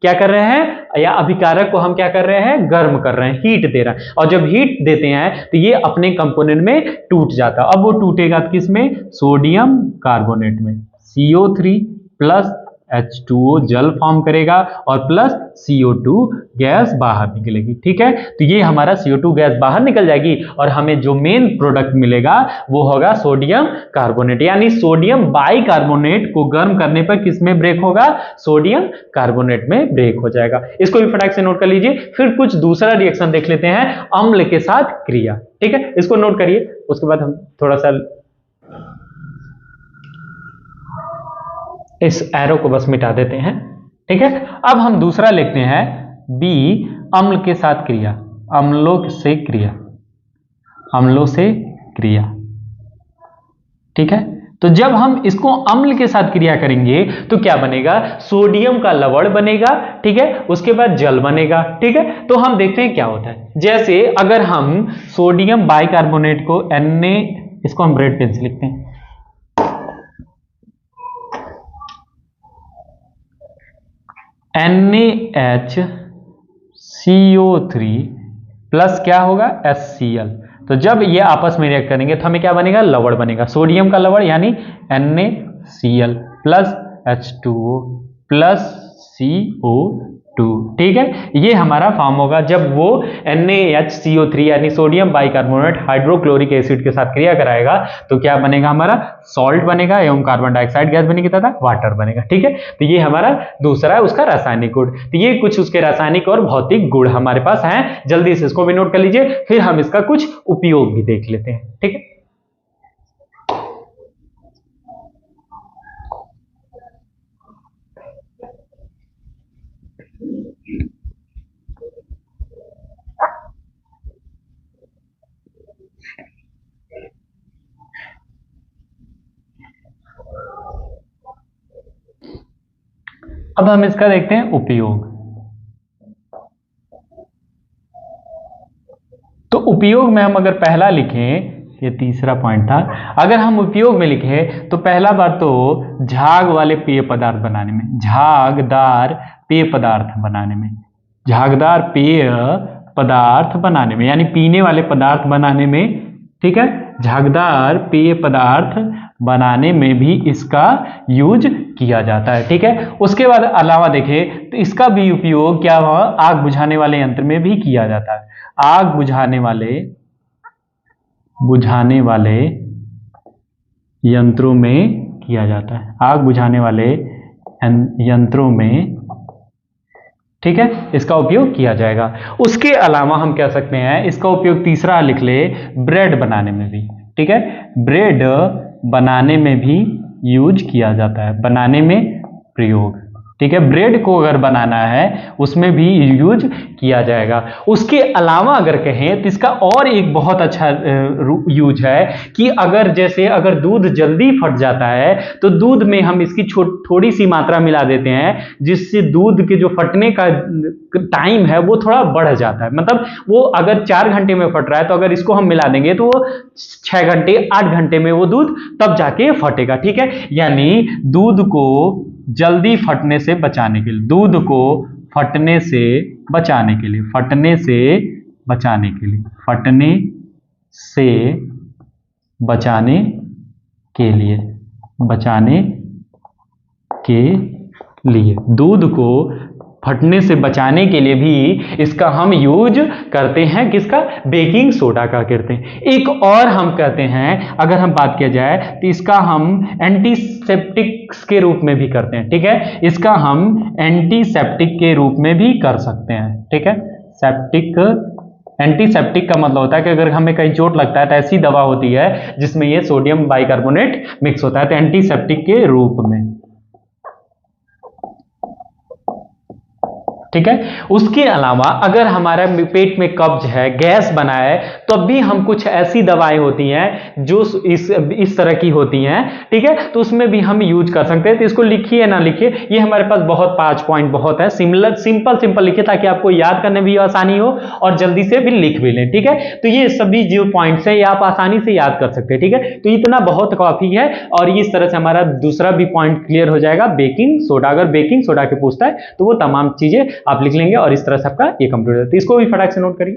क्या कर रहे हैं, या अभिकारक को हम क्या कर रहे हैं, गर्म कर रहे हैं, हीट दे रहा है। और जब हीट देते हैं तो ये अपने कंपोनेंट में टूट जाता है। अब वो टूटेगा किस में, सोडियम कार्बोनेट में, CO3 प्लस H2O जल फॉर्म करेगा और प्लस CO2 गैस बाहर निकलेगी। ठीक है, तो ये हमारा CO2 गैस बाहर निकल जाएगी और हमें जो मेन प्रोडक्ट मिलेगा वो होगा सोडियम कार्बोनेट। यानी सोडियम बाइकार्बोनेट को गर्म करने पर किस में ब्रेक होगा, सोडियम कार्बोनेट में ब्रेक हो जाएगा। इसको भी फटाक से नोट कर लीजिए। फिर कुछ दूसरा रिएक्शन देख लेते हैं, अम्ल के साथ क्रिया। ठीक है, इसको नोट करिए, उसके बाद हम थोड़ा सा इस एरो को बस मिटा देते हैं। ठीक है, अब हम दूसरा लिखते हैं, बी, अम्ल के साथ क्रिया, अम्लों से क्रिया, अम्लों से क्रिया। ठीक है, तो जब हम इसको अम्ल के साथ क्रिया करेंगे तो क्या बनेगा, सोडियम का लवण बनेगा। ठीक है, उसके बाद जल बनेगा। ठीक है, तो हम देखते हैं क्या होता है। जैसे अगर हम सोडियम बाइकार्बोनेट को Na, इसको हम रेड पेन से लिखते हैं, NaHCO3 प्लस क्या होगा, HCl। तो जब ये आपस में रिएक्ट करेंगे तो हमें क्या बनेगा, लवण बनेगा, सोडियम का लवण, यानी NaCl plus H2O plus CO2। ठीक है, ये हमारा फॉर्म होगा जब वो NaHCO3 यानी सोडियम बाइकार्बोनेट हाइड्रोक्लोरिक एसिड के साथ क्रिया कराएगा तो क्या बनेगा, हमारा सॉल्ट बनेगा एवं कार्बन डाइऑक्साइड गैस बनेगी तथा वाटर बनेगा। ठीक है, तो ये हमारा दूसरा है उसका रासायनिक गुण। तो ये कुछ उसके रासायनिक और भौतिक गुण हमारे पास हैं, जल्दी से इसको भी नोट कर लीजिए, फिर हम इसका कुछ उपयोग भी देख लेते हैं। ठीक है, अब हम इसका देखते हैं उपयोग। तो उपयोग में हम अगर पहला लिखें, ये तीसरा पॉइंट था, अगर हम उपयोग में लिखें तो पहला बार तो झाग वाले पेय पदार्थ बनाने में, झागदार पेय पदार्थ बनाने में, झागदार पेय पदार्थ बनाने में, यानी पीने वाले पदार्थ बनाने में। ठीक है, झागदार पेय पदार्थ बनाने में भी इसका यूज किया जाता है। ठीक है, उसके बाद अलावा देखें तो इसका भी उपयोग क्या हुआ, आग बुझाने वाले यंत्र में भी किया जाता है। आग बुझाने वाले यंत्रों में किया जाता है, आग बुझाने वाले यंत्रों में। ठीक है, इसका उपयोग किया जाएगा। उसके अलावा हम कह सकते हैं इसका उपयोग तीसरा लिख ले, ब्रेड बनाने में भी। ठीक है, ब्रेड बनाने में भी यूज किया जाता है, बनाने में प्रयोग। ठीक है, ब्रेड को अगर बनाना है उसमें भी यूज किया जाएगा। उसके अलावा अगर कहें तो इसका और एक बहुत अच्छा यूज है कि अगर जैसे अगर दूध जल्दी फट जाता है तो दूध में हम इसकी थोड़ी सी मात्रा मिला देते हैं, जिससे दूध के जो फटने का टाइम है वो थोड़ा बढ़ जाता है। मतलब वो अगर 4 घंटे में फट रहा है तो अगर इसको हम मिला देंगे तो वो 6 घंटे 8 घंटे में वो दूध तब जाके फटेगा। ठीक है, यानी दूध को जल्दी फटने से बचाने के लिए, दूध को फटने से बचाने के लिए, फटने से बचाने के लिए, फटने से बचाने के लिए, बचाने के लिए दूध को फटने से बचाने के लिए भी इसका हम यूज करते हैं। किसका? बेकिंग सोडा का करते हैं। एक और हम कहते हैं, अगर हम बात किया जाए तो इसका हम एंटीसेप्टिक्स के रूप में भी करते हैं। ठीक है, इसका हम एंटीसेप्टिक के रूप में भी कर सकते हैं। ठीक है, एंटीसेप्टिक का मतलब होता है कि अगर हमें कहीं चोट लगता है तो ऐसी दवा होती है जिसमें ये सोडियम बाइकार्बोनेट मिक्स होता है, तो एंटीसेप्टिक के रूप में। ठीक है, उसके अलावा अगर हमारा पेट में कब्ज है, गैस बना है, तब भी हम कुछ ऐसी दवाएं होती हैं जो इस तरह की होती हैं। ठीक है, तो उसमें भी हम यूज कर सकते हैं। तो इसको लिखिए ना लिखिए, ये हमारे पास बहुत 5 पॉइंट बहुत है, सिंपल लिखिए ताकि आपको याद करने भी आसानी हो और जल्दी से भी लिख भी लें। ठीक है, तो ये सभी जो पॉइंट्स हैं ये आप आसानी से याद कर सकते हैं। ठीक है, तो इतना बहुत काफी है और इस तरह से हमारा दूसरा भी पॉइंट क्लियर हो जाएगा। बेकिंग सोडा, अगर बेकिंग सोडा के पूछता है तो वो तमाम चीजें आप लिख लेंगे और इस तरह से आपका ये कंप्लीट हो जाता है। इसको भी फटाक से नोट करिए।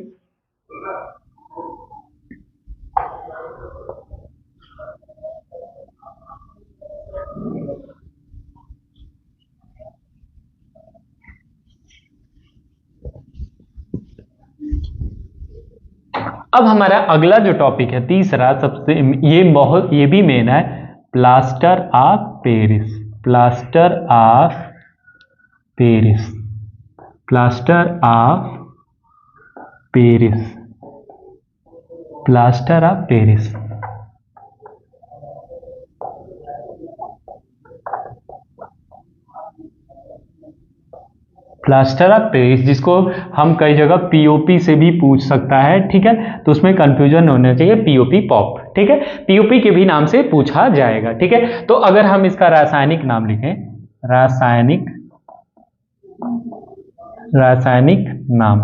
अब हमारा अगला जो टॉपिक है तीसरा, सबसे ये भी मेन है, plaster of Paris. Plaster of Paris, plaster of Paris, plaster of Paris. Plaster of Paris जिसको हम कई जगह पीओपी से भी पूछ सकता है। ठीक है, तो उसमें कंफ्यूजन होना चाहिए, पीओपी पॉप। ठीक है, पीओपी के भी नाम से पूछा जाएगा। ठीक है, तो अगर हम इसका रासायनिक नाम लिखें, रासायनिक नाम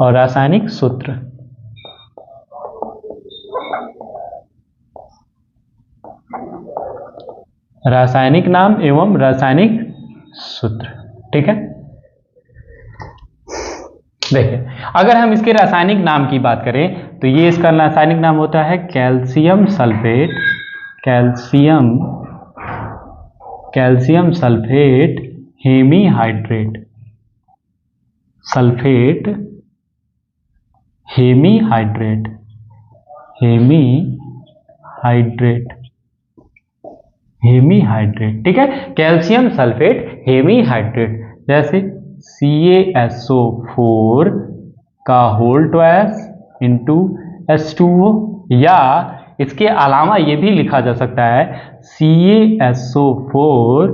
और रासायनिक सूत्र, रासायनिक नाम एवं रासायनिक सूत्र। ठीक है, देखिए अगर हम इसके रासायनिक नाम की बात करें तो ये इसका रासायनिक नाम होता है calcium sulphate, calcium sulphate hemihydrate, sulphate hemihydrate, hemihydrate. ठीक है, कैल्शियम सल्फेट हेमीहाइड्रेट, जैसे CaSO4 का होल ट्वाइस इंटू H2O, या इसके अलावा ये भी लिखा जा सकता है CaSO4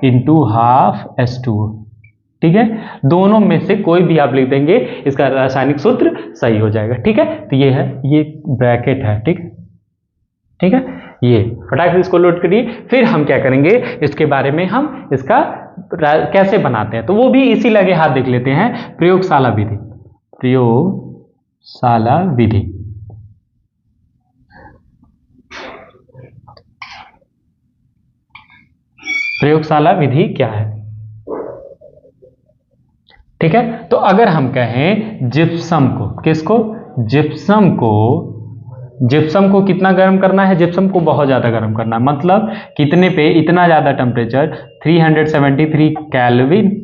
इंटू हाफ H2O। ठीक है, दोनों में से कोई भी आप लिख देंगे, इसका रासायनिक सूत्र सही हो जाएगा। ठीक है, तो ये है, ये ब्रैकेट है। ठीक है, ये फटाक से इसको लोड करिए। फिर हम क्या करेंगे, इसके बारे में हम इसका कैसे बनाते हैं तो वो भी इसी लगे हाथ देख लेते हैं। प्रयोगशाला विधि, प्रयोगशाला विधि। प्रयोगशाला विधि क्या है? ठीक है, तो अगर हम कहें जिप्सम को, किसको? जिप्सम को कितना गर्म करना है? जिप्सम को बहुत ज्यादा गर्म करना है, मतलब कितने पे? इतना ज्यादा टेम्परेचर 373 केल्विन,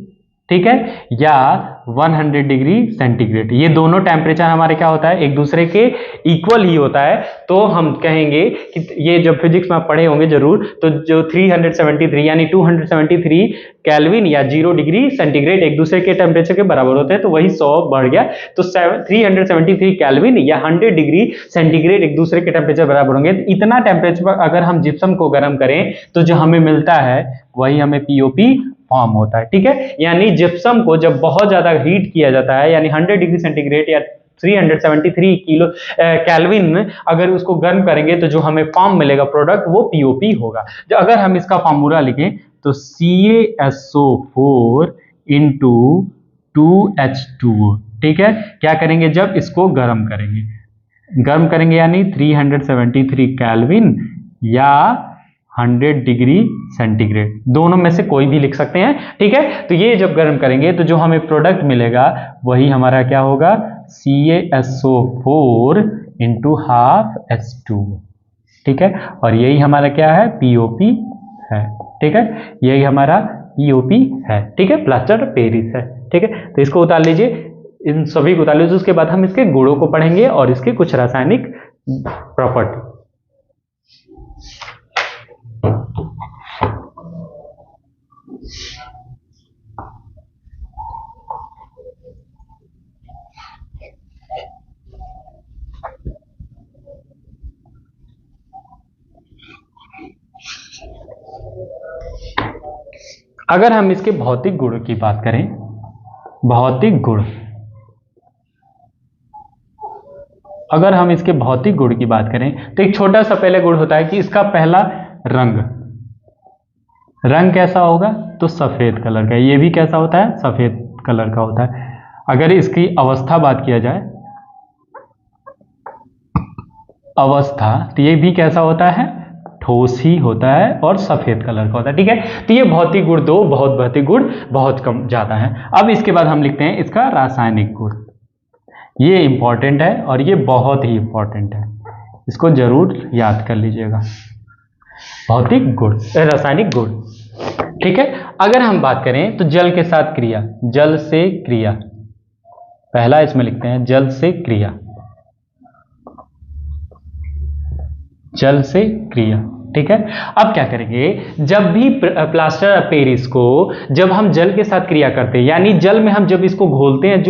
ठीक है, या 100 डिग्री सेंटीग्रेड। ये दोनों टेम्परेचर हमारे क्या होता है, एक दूसरे के इक्वल ही होता है। तो हम कहेंगे कि ये जब फिजिक्स में आप पढ़े होंगे जरूर, तो जो 373 यानी 273 केल्विन या 0 डिग्री सेंटीग्रेड एक दूसरे के टेम्परेचर के बराबर होते हैं, तो वही 100 बढ़ गया, तो 373 केल्विन या 100 डिग्री सेंटीग्रेड एक दूसरे के टेम्परेचर बराबर होंगे। इतना टेम्परेचर पर अगर हम जिप्सम को गर्म करें तो जो हमें मिलता है वही हमें पीओपी फॉर्म होता है। ठीक है, यानी जिप्सम को जब बहुत ज्यादा हीट किया जाता है, यानी 100 डिग्री सेंटीग्रेड या 373 किलो केल्विन अगर उसको गर्म करेंगे तो जो हमें फॉर्म मिलेगा प्रोडक्ट, वो पीओपी होगा। जो अगर हम इसका फॉर्मूला लिखें तो CaSO4 इंटू 2H2O। ठीक है, क्या करेंगे जब इसको गर्म करेंगे यानी 373 केल्विन या 100 डिग्री सेंटीग्रेड, दोनों में से कोई भी लिख सकते हैं। ठीक है, तो ये जब गर्म करेंगे तो जो हमें प्रोडक्ट मिलेगा वही हमारा क्या होगा, CaSO4 इंटू हाफ H2O। ठीक है, और यही हमारा क्या है, पीओपी है। ठीक है, यही हमारा पीओपी है, ठीक है, प्लास्टर ऑफ पेरिस है, ठीक है। तो इसको उतार लीजिए, इन सभी को उतार लीजिए। उसके बाद हम इसके गुणों को पढ़ेंगे और इसके कुछ रासायनिक प्रॉपर्टी। अगर हम इसके भौतिक गुण की बात करें, भौतिक गुण, अगर हम इसके भौतिक गुण की बात करें तो एक छोटा सा पहले गुण होता है कि इसका पहला रंग, रंग कैसा होगा तो सफेद कलर का। ये भी कैसा होता है, सफेद कलर का होता है। अगर इसकी अवस्था बात किया जाए, अवस्था, तो ये भी कैसा होता है, ठोस ही होता है और सफेद कलर का होता है, ठीक है। तो ये भौतिक गुण दो, बहुत भौतिक गुण बहुत कम ज्यादा है। अब इसके बाद हम लिखते हैं इसका रासायनिक गुण। ये इंपॉर्टेंट है और ये बहुत ही इंपॉर्टेंट है, इसको जरूर याद कर लीजिएगा। भौतिक गुण, रासायनिक गुण, ठीक है। अगर हम बात करें तो जल के साथ क्रिया, जल से क्रिया, पहला इसमें लिखते हैं जल से क्रिया, जल से क्रिया, ठीक है। अब क्या करेंगे, जब भी प्लास्टर ऑफ पेरिस को जब हम जल के साथ क्रिया करते हैं, यानी जल में हम जब इसको घोलते हैं,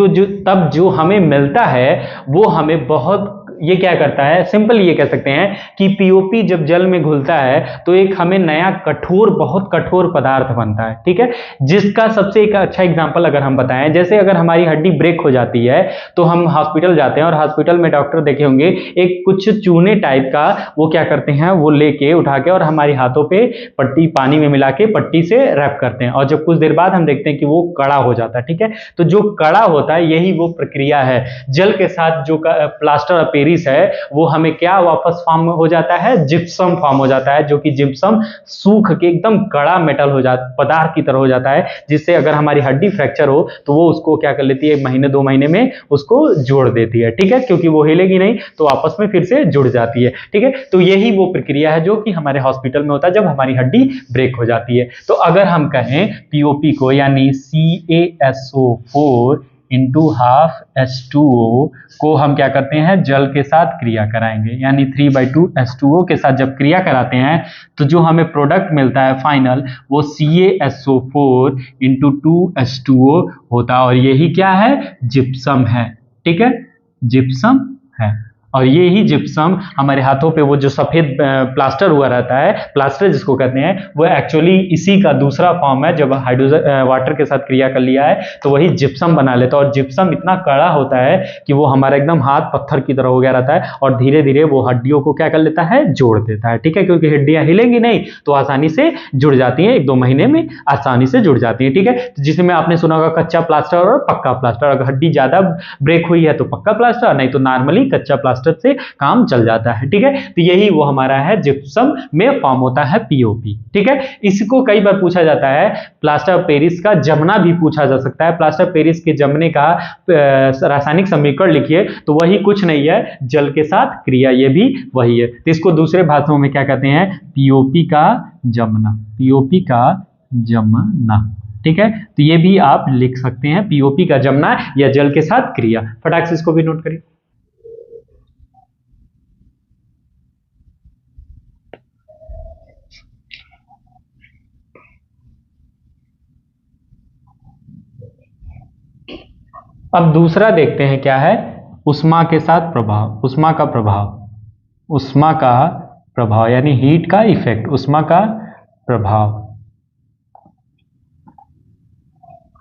तब जो हमें मिलता है वो हमें बहुत, ये क्या करता है, सिंपल ये कह सकते हैं कि पीओपी जब जल में घुलता है तो एक हमें नया कठोर, बहुत कठोर पदार्थ बनता है, ठीक है। जिसका सबसे एक अच्छा एग्जांपल अगर हम बताएं, जैसे अगर हमारी हड्डी ब्रेक हो जाती है तो हम हॉस्पिटल जाते हैं और हॉस्पिटल में डॉक्टर देखे होंगे एक कुछ चूने टाइप का वो क्या करते हैं, वो लेके उठा के और हमारी हाथों पे पट्टी पानी में मिला के पट्टी से रैप करते हैं, और जब कुछ देर बाद हम देखते हैं कि वो कड़ा हो जाता है, ठीक है। तो जो कड़ा होता है यही वो प्रक्रिया है। जल के साथ जो प्लास्टर ऑफ पेरिस है वो हमें क्या वापस फॉर्म हो जाता है, जिप्सम फॉर्म हो जाता है, जो कि जिप्सम सूख के एकदम कड़ा मेटल हो जाता, पदार्थ की तरह हो जाता है, जिससे अगर हमारी हड्डी फ्रैक्चर हो तो वो उसको क्या कर लेती है, 1 महीने 2 महीने में उसको जोड़ देती है, ठीक है, क्योंकि वो हिलेगी नहीं तो आपस में फिर से जुड़ जाती है, ठीक है। तो यही वो प्रक्रिया है जो कि हमारे हॉस्पिटल में होता है जब हमारी हड्डी ब्रेक हो जाती है। तो अगर हम कहें पीओपी को, यानी CaSO4 इंटू हाफ H2O को हम क्या करते हैं, जल के साथ क्रिया कराएंगे, यानी 3/2 H2O के साथ जब क्रिया कराते हैं तो जो हमें प्रोडक्ट मिलता है फाइनल, वो CaSO4 इंटू 2H2O होता है, और यही क्या है, जिप्सम है, ठीक है, जिप्सम है। और ये ही जिप्सम हमारे हाथों पे वो जो सफेद प्लास्टर हुआ रहता है, प्लास्टर जिसको कहते हैं, वो एक्चुअली इसी का दूसरा फॉर्म है। जब हाइड्रोजन वाटर के साथ क्रिया कर लिया है तो वही जिप्सम बना लेता है, और जिप्सम इतना कड़ा होता है कि वो हमारा एकदम हाथ पत्थर की तरह हो गया रहता है, और धीरे धीरे वो हड्डियों को क्या कर लेता है, जोड़ देता है, ठीक है, क्योंकि हड्डियां हिलेंगी नहीं तो आसानी से जुड़ जाती हैं, 1-2 महीने में आसानी से जुड़ जाती है, ठीक है। जिसमें आपने सुना होगा कच्चा प्लास्टर और पक्का प्लास्टर। अगर हड्डी ज्यादा ब्रेक हुई है तो पक्का प्लास्टर, नहीं तो नॉर्मली कच्चा प्लास्टर से काम चल जाता है, ठीक है। तो यही वो हमारा है, जिप्सम में फॉर्म होता है पीओपी, ठीक है। इसको कई बार पूछा जाता है, प्लास्टर ऑफ पेरिस का जमना भी पूछा जा सकता है। प्लास्टर ऑफ पेरिस के जमने का रासायनिक समीकरण लिखिए, तो वही कुछ नहीं है, जल के साथ क्रिया, ये भी वही है। तो इसको दूसरे भाषाओं में क्या कहते हैं, पीओपी का जमना, पीओपी का जमना, ठीक है। तो ये भी आप लिख सकते हैं, पीओपी का जमना या जल के साथ क्रिया। फटाक से इसको भी नोट करिए। अब दूसरा देखते हैं क्या है, उष्मा के साथ प्रभाव, उष्मा का प्रभाव, उष्मा का प्रभाव यानी हीट का इफेक्ट, उष्मा का प्रभाव,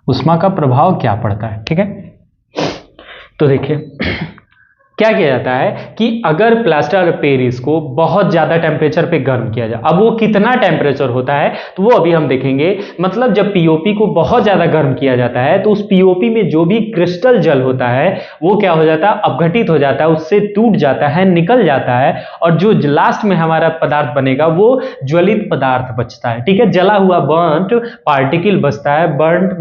उष्मा का प्रभाव क्या पड़ता है, ठीक है। तो देखिए क्या किया जाता है कि अगर प्लास्टर ऑफ पेरिस को बहुत ज्यादा टेम्परेचर पे गर्म किया जाए, अब वो कितना टेम्परेचर होता है तो वो अभी हम देखेंगे। मतलब जब पीओपी को बहुत ज्यादा गर्म किया जाता है तो उस पीओपी में जो भी क्रिस्टल जल होता है वो क्या हो जाता है, अपघटित हो जाता है, उससे टूट जाता है, निकल जाता है, और जो लास्ट में हमारा पदार्थ बनेगा वो ज्वलित पदार्थ बचता है, ठीक है। जला हुआ बर्न्ट पार्टिकल बचता है, बर्न्ट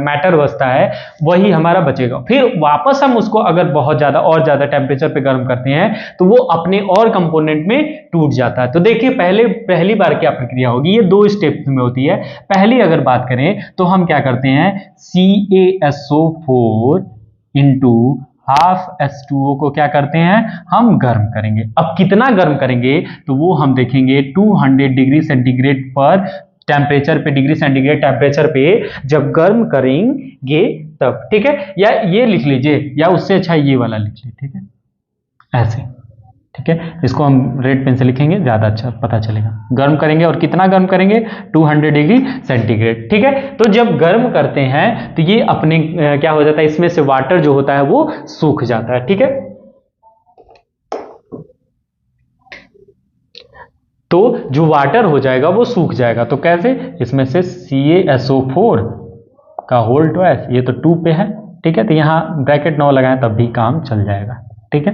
मैटर बचता है, वही हमारा बचेगा। फिर वापस हम उसको अगर बहुत ज्यादा और ज्यादा टेम्परेचर पे गर्म करते हैं तो वो अपने और कंपोनेंट में टूट जाता है। तो देखिए पहली बार क्या प्रक्रिया होगी, ये 2 स्टेप्स में होती है। पहली अगर बात करें तो हम क्या करते हैं, CaSO4 इंटू हाफ H2O को क्या करते हैं, हम गर्म करेंगे। अब कितना गर्म करेंगे तो वो हम देखेंगे 200 डिग्री सेंटीग्रेड पर टेम्परेचर पे, डिग्री सेंटीग्रेड टेम्परेचर पे जब गर्म करेंगे तब, ठीक है। या ये लिख लीजिए, या उससे अच्छा ये वाला लिख लीजिए, ठीक है, ऐसे, ठीक है। इसको हम रेड पेन से लिखेंगे, ज्यादा अच्छा पता चलेगा। गर्म करेंगे, और कितना गर्म करेंगे, 200 डिग्री सेंटीग्रेड, ठीक है। तो जब गर्म करते हैं तो ये अपने क्या हो जाता है, इसमें से वाटर जो होता है वो सूख जाता है, ठीक है। तो जो वाटर हो जाएगा वो सूख जाएगा। तो कैसे, इसमें से CaSO4 का होल ट्वाइस, ये तो 2 पे है, ठीक है, तो यहां ब्रैकेट 9 लगाएं तब भी काम चल जाएगा, ठीक है।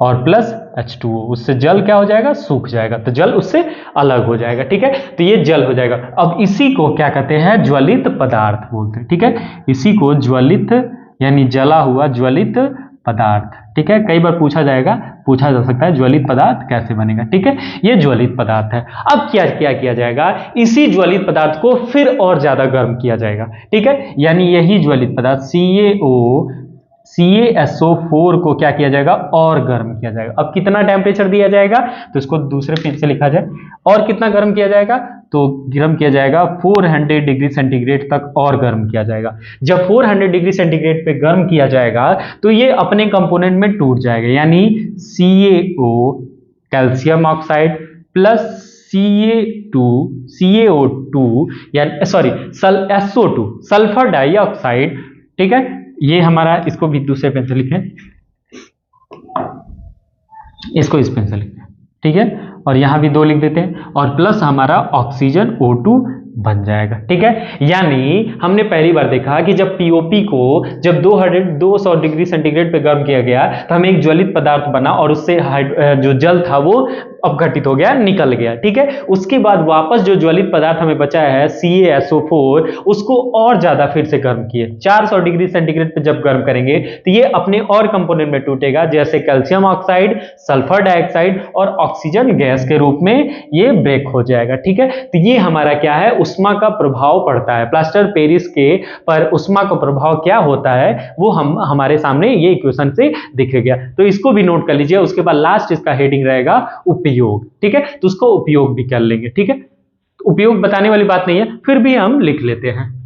और प्लस H2O, उससे जल क्या हो जाएगा, सूख जाएगा, तो जल उससे अलग हो जाएगा, ठीक है। तो ये जल हो जाएगा। अब इसी को क्या कहते हैं, ज्वलित पदार्थ बोलते हैं, ठीक है। इसी को ज्वलित यानी जला हुआ ज्वलित पदार्थ, ठीक है। कई बार पूछा जा सकता है ज्वलित पदार्थ कैसे बनेगा, ठीक है। ये ज्वलित पदार्थ है। अब क्या किया जाएगा, इसी ज्वलित पदार्थ को फिर और ज्यादा गर्म किया जाएगा, ठीक है। यानी यही ज्वलित पदार्थ CaSO4 को क्या किया जाएगा, और गर्म किया जाएगा। अब कितना टेम्परेचर दिया जाएगा, तो इसको दूसरे पेन से लिखा जाए, और कितना गर्म किया जाएगा, तो गर्म किया जाएगा 400 डिग्री सेंटीग्रेड तक और गर्म किया जाएगा। जब 400 डिग्री सेंटीग्रेड पे गर्म किया जाएगा तो ये अपने कंपोनेंट में टूट जाएगा, यानी CaO calcium oxide plus CaO2 यानी सॉरी SO2 सल्फर डाइऑक्साइड, ठीक है। ये हमारा, इसको भी दूसरे पेन से लिखें, इसको इस पेन से लिखें, ठीक है। और यहां भी 2 लिख देते हैं, और प्लस हमारा ऑक्सीजन O2 बन जाएगा, ठीक है। यानी हमने पहली बार देखा कि जब पीओपी को जब 200 डिग्री सेंटीग्रेड पे गर्म किया गया तो हमें एक ज्वलित पदार्थ बना, और उससे जो जल था वो अपघटित हो गया, निकल गया, ठीक है। उसके बाद वापस जो ज्वलित पदार्थ हमें बचा है CaSO4, उसको और ज्यादा फिर से गर्म किए, 400 डिग्री सेंटीग्रेड पे जब गर्म करेंगे तो ये अपने और कंपोनेंट में टूटेगा, जैसे कैल्शियम ऑक्साइड, सल्फर डाइऑक्साइड और ऑक्सीजन गैस के रूप में ये ब्रेक हो जाएगा, ठीक है। तो ये हमारा क्या है, उष्मा का प्रभाव पड़ता है प्लास्टर पेरिस के पर। उष्मा का प्रभाव क्या होता है वो हमारे सामने ये इक्वेशन से दिख गया, तो इसको भी नोट कर लीजिए। उसके बाद लास्ट इसका हेडिंग रहेगा उपयोग, ठीक है। तो उसको उपयोग भी कर लेंगे, ठीक है। तो उपयोग बताने वाली बात नहीं है, फिर भी हम लिख लेते हैं।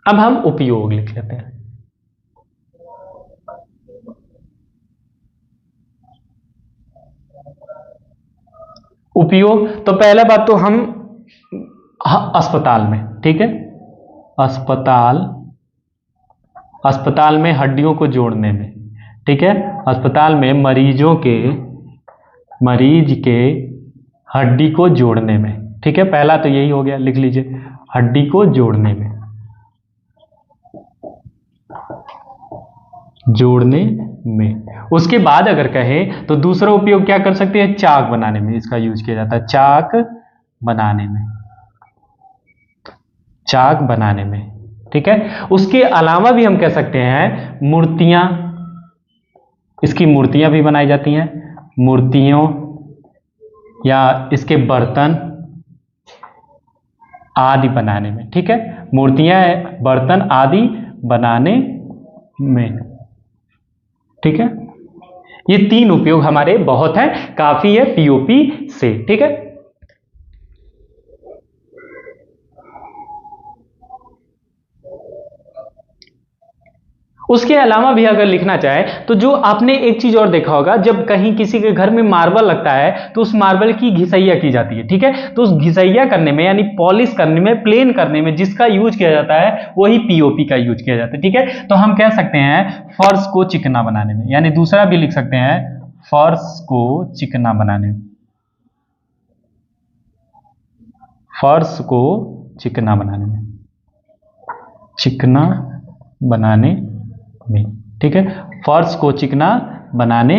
अब हम उपयोग लिख लेते हैं। उपयोग, तो पहला बात तो हम अस्पताल में, ठीक है, अस्पताल में हड्डियों को जोड़ने में, ठीक है। अस्पताल में मरीज के हड्डी को जोड़ने में, ठीक है। पहला तो यही हो गया, लिख लीजिए, हड्डी को जोड़ने में। उसके बाद अगर कहें तो दूसरा उपयोग क्या कर सकते हैं, चाक बनाने में इसका यूज किया जाता है, चाक बनाने में, ठीक है। उसके अलावा भी हम कह सकते हैं मूर्तियां, इसकी मूर्तियां भी बनाई जाती हैं, मूर्तियों या इसके बर्तन आदि बनाने में, ठीक है। मूर्तियां, बर्तन आदि बनाने में, ठीक है। ये 3 उपयोग हमारे बहुत हैं, काफी है पीओपी से, ठीक है। उसके अलावा भी अगर लिखना चाहे तो जो आपने एक चीज और देखा होगा, जब कहीं किसी के घर में मार्बल लगता है तो उस मार्बल की घिसैया की जाती है, ठीक है। तो उस घिसैया करने में यानी पॉलिश करने में, प्लेन करने में जिसका यूज किया जाता है वही पीओपी का यूज किया जाता है, ठीक है। तो हम कह सकते हैं फर्श को चिकना बनाने में, यानी दूसरा भी लिख सकते हैं फर्श को चिकना बनाने में, फर्श को चिकना बनाने में में, ठीक है, फर्श को चिकना बनाने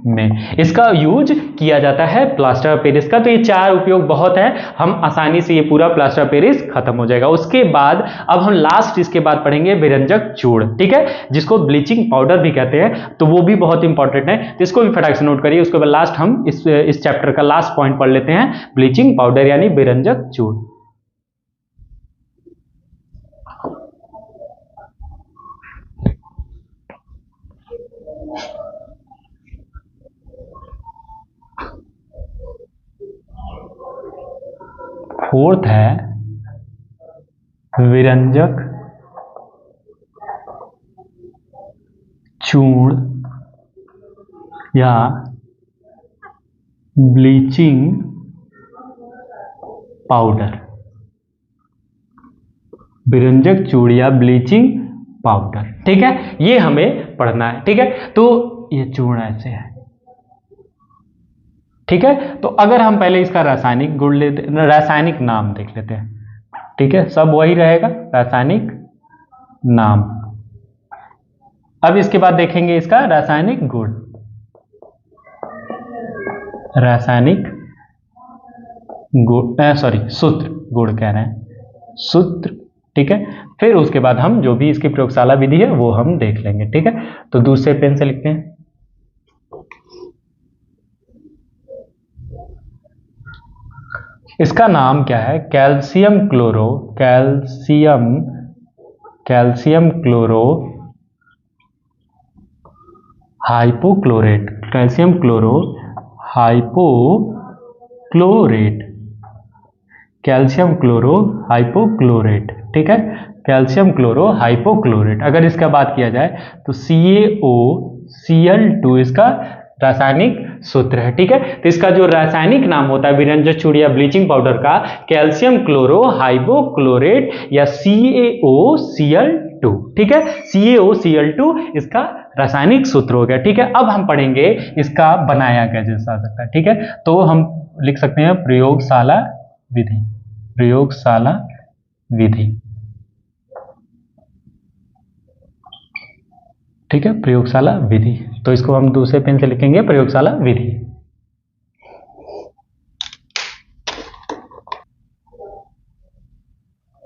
में इसका यूज किया जाता है प्लास्टर ऑफ पेरिस का। तो ये 4 उपयोग बहुत है, हम आसानी से ये पूरा प्लास्टर ऑफ पेरिस खत्म हो जाएगा। उसके बाद अब हम लास्ट इसके बाद पढ़ेंगे विरंजक चूर्ण, ठीक है, जिसको ब्लीचिंग पाउडर भी कहते हैं, तो वो भी बहुत इंपॉर्टेंट है, तो इसको भी फटाक से नोट करिए। उसके बाद लास्ट हम इस चैप्टर का लास्ट पॉइंट पढ़ लेते हैं, ब्लीचिंग पाउडर यानी विरंजक चूर्ण। फोर्थ है विरंजक चूर्ण या ब्लीचिंग पाउडर, विरंजक चूर्ण या ब्लीचिंग पाउडर, ठीक है, ये हमें पढ़ना है, ठीक है। तो ये चूर्ण ऐसे है, ठीक है। तो अगर हम पहले इसका रासायनिक गुण रासायनिक नाम देख लेते हैं, ठीक है, सब वही रहेगा, रासायनिक नाम। अब इसके बाद देखेंगे इसका रासायनिक गुण, रासायनिक गुण सूत्र, गुण कह रहे हैं, सूत्र, ठीक है। फिर उसके बाद हम जो भी इसकी प्रयोगशाला विधि है वो हम देख लेंगे, ठीक है। तो दूसरे पेन से लिखते हैं, इसका नाम क्या है, calcium chloro, calcium chloro हाइपोक्लोरेट, calcium chloro हाइपोक्लोरेट, calcium chloro हाइपोक्लोरेट, ठीक है, कैल्शियम क्लोरो हाइपोक्लोरेट। अगर इसका बात किया जाए तो CaOCl2 इसका रासायनिक सूत्र है, ठीक है। तो इसका जो रासायनिक नाम होता है विरंजक चूर्ण या ब्लीचिंग पाउडर का, कैल्शियम क्लोरो हाइपोक्लोरेट या CaOCl2, ठीक है, CaOCl2 इसका रासायनिक सूत्र हो गया, ठीक है। अब हम पढ़ेंगे इसका बनाया कैसे जा सकता है, ठीक है। तो हम लिख सकते हैं प्रयोगशाला विधि, प्रयोगशाला विधि, ठीक है, प्रयोगशाला विधि। तो इसको हम दूसरे पेन से लिखेंगे, प्रयोगशाला विधि।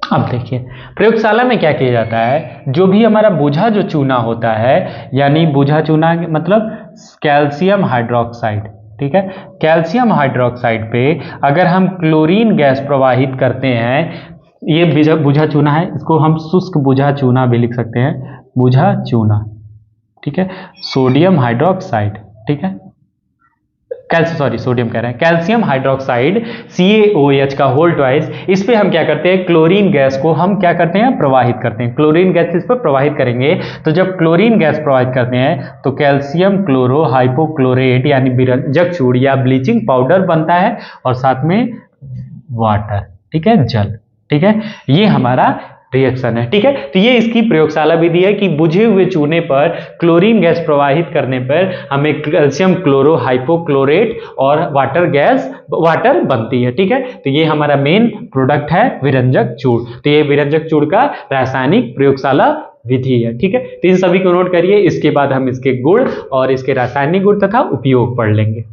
अब देखिए प्रयोगशाला में क्या किया जाता है, जो भी हमारा बुझा जो चूना होता है, यानी बुझा चूना मतलब कैल्शियम हाइड्रोक्साइड, ठीक है, कैल्शियम हाइड्रोक्साइड पे अगर हम क्लोरीन गैस प्रवाहित करते हैं, ये बुझा चूना है, इसको हम शुष्क बुझा चूना भी लिख सकते हैं, बुझा चूना, ठीक है, सोडियम हाइड्रोक्साइड, ठीक है, सोडियम कह रहे हैं, कैल्शियम हाइड्रोक्साइड CaOH का होल ट्वाइस, इस पे हम क्या करते हैं, क्लोरीन गैस को हम क्या करते हैं, प्रवाहित करते हैं, क्लोरीन गैस इस पर प्रवाहित करेंगे। तो जब क्लोरीन गैस प्रवाहित करते हैं तो कैल्शियम क्लोरो हाइपोक्लोरेट यानी विरंजक चूर्ण या ब्लीचिंग पाउडर बनता है, और साथ में वाटर, ठीक है, जल, ठीक है, ये हमारा रिएक्शन है, ठीक है। तो ये इसकी प्रयोगशाला विधि है कि बुझे हुए चूने पर क्लोरीन गैस प्रवाहित करने पर हमें कैल्शियम क्लोरो हाइपोक्लोरेट और वाटर बनती है, ठीक है। तो ये हमारा मेन प्रोडक्ट है विरंजक चूर्ण। तो ये विरंजक चूर्ण का रासायनिक प्रयोगशाला विधि है, ठीक है। तो इन सभी को नोट करिए, इसके बाद हम इसके गुण और इसके रासायनिक गुण तथा उपयोग पढ़ लेंगे।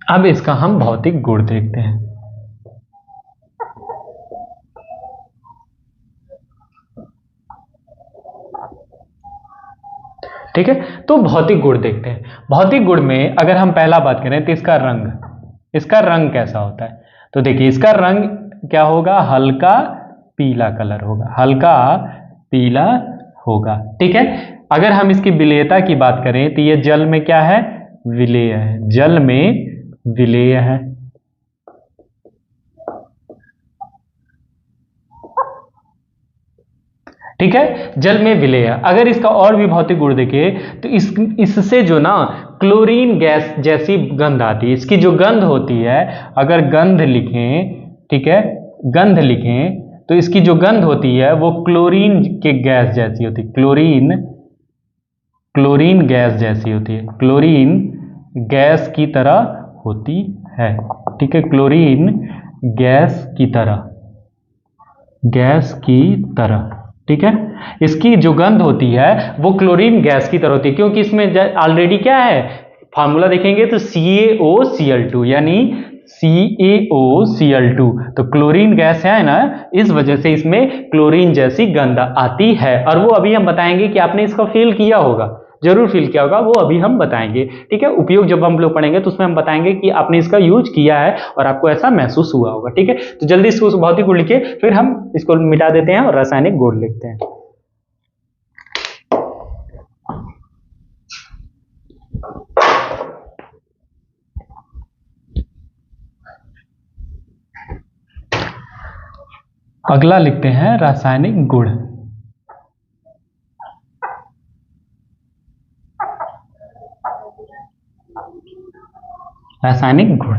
अब इसका हम भौतिक गुण देखते हैं, ठीक है। तो भौतिक गुण देखते हैं। भौतिक गुण में अगर हम पहला बात करें तो इसका रंग कैसा होता है, तो देखिए इसका रंग क्या होगा, हल्का पीला कलर होगा, हल्का पीला होगा, ठीक है। अगर हम इसकी विलेयता की बात करें तो ये जल में क्या है, विलेय है, जल में विलेय है, ठीक है, जल में विलेय है। अगर इसका और भी भौतिक गुण देखें तो इससे जो ना क्लोरीन गैस जैसी गंध आती है, इसकी जो गंध होती है, अगर गंध लिखें, ठीक है, गंध लिखें तो इसकी जो गंध होती है वो क्लोरीन के गैस जैसी होती है, क्लोरीन क्लोरीन गैस जैसी होती है, क्लोरीन गैस की तरह होती है। ठीक है, क्लोरीन गैस की तरह, गैस की तरह। ठीक है, इसकी जो गंध होती है वो क्लोरीन गैस की तरह होती है, क्योंकि इसमें ऑलरेडी क्या है, फार्मूला देखेंगे तो CaOCl2 यानी CaOCl2, तो क्लोरीन गैस है ना, इस वजह से इसमें क्लोरीन जैसी गंध आती है। और वो अभी हम बताएंगे कि आपने इसका फील किया होगा, जरूर फील किया होगा, वो अभी हम बताएंगे। ठीक है, उपयोग जब हम लोग पढ़ेंगे तो उसमें हम बताएंगे कि आपने इसका यूज किया है और आपको ऐसा महसूस हुआ होगा। ठीक है, तो जल्दी इसको भौतिक गुण लिखिए, फिर हम इसको मिटा देते हैं और रासायनिक गुण लिखते हैं। अगला लिखते हैं रासायनिक गुण। रासायनिक गुण,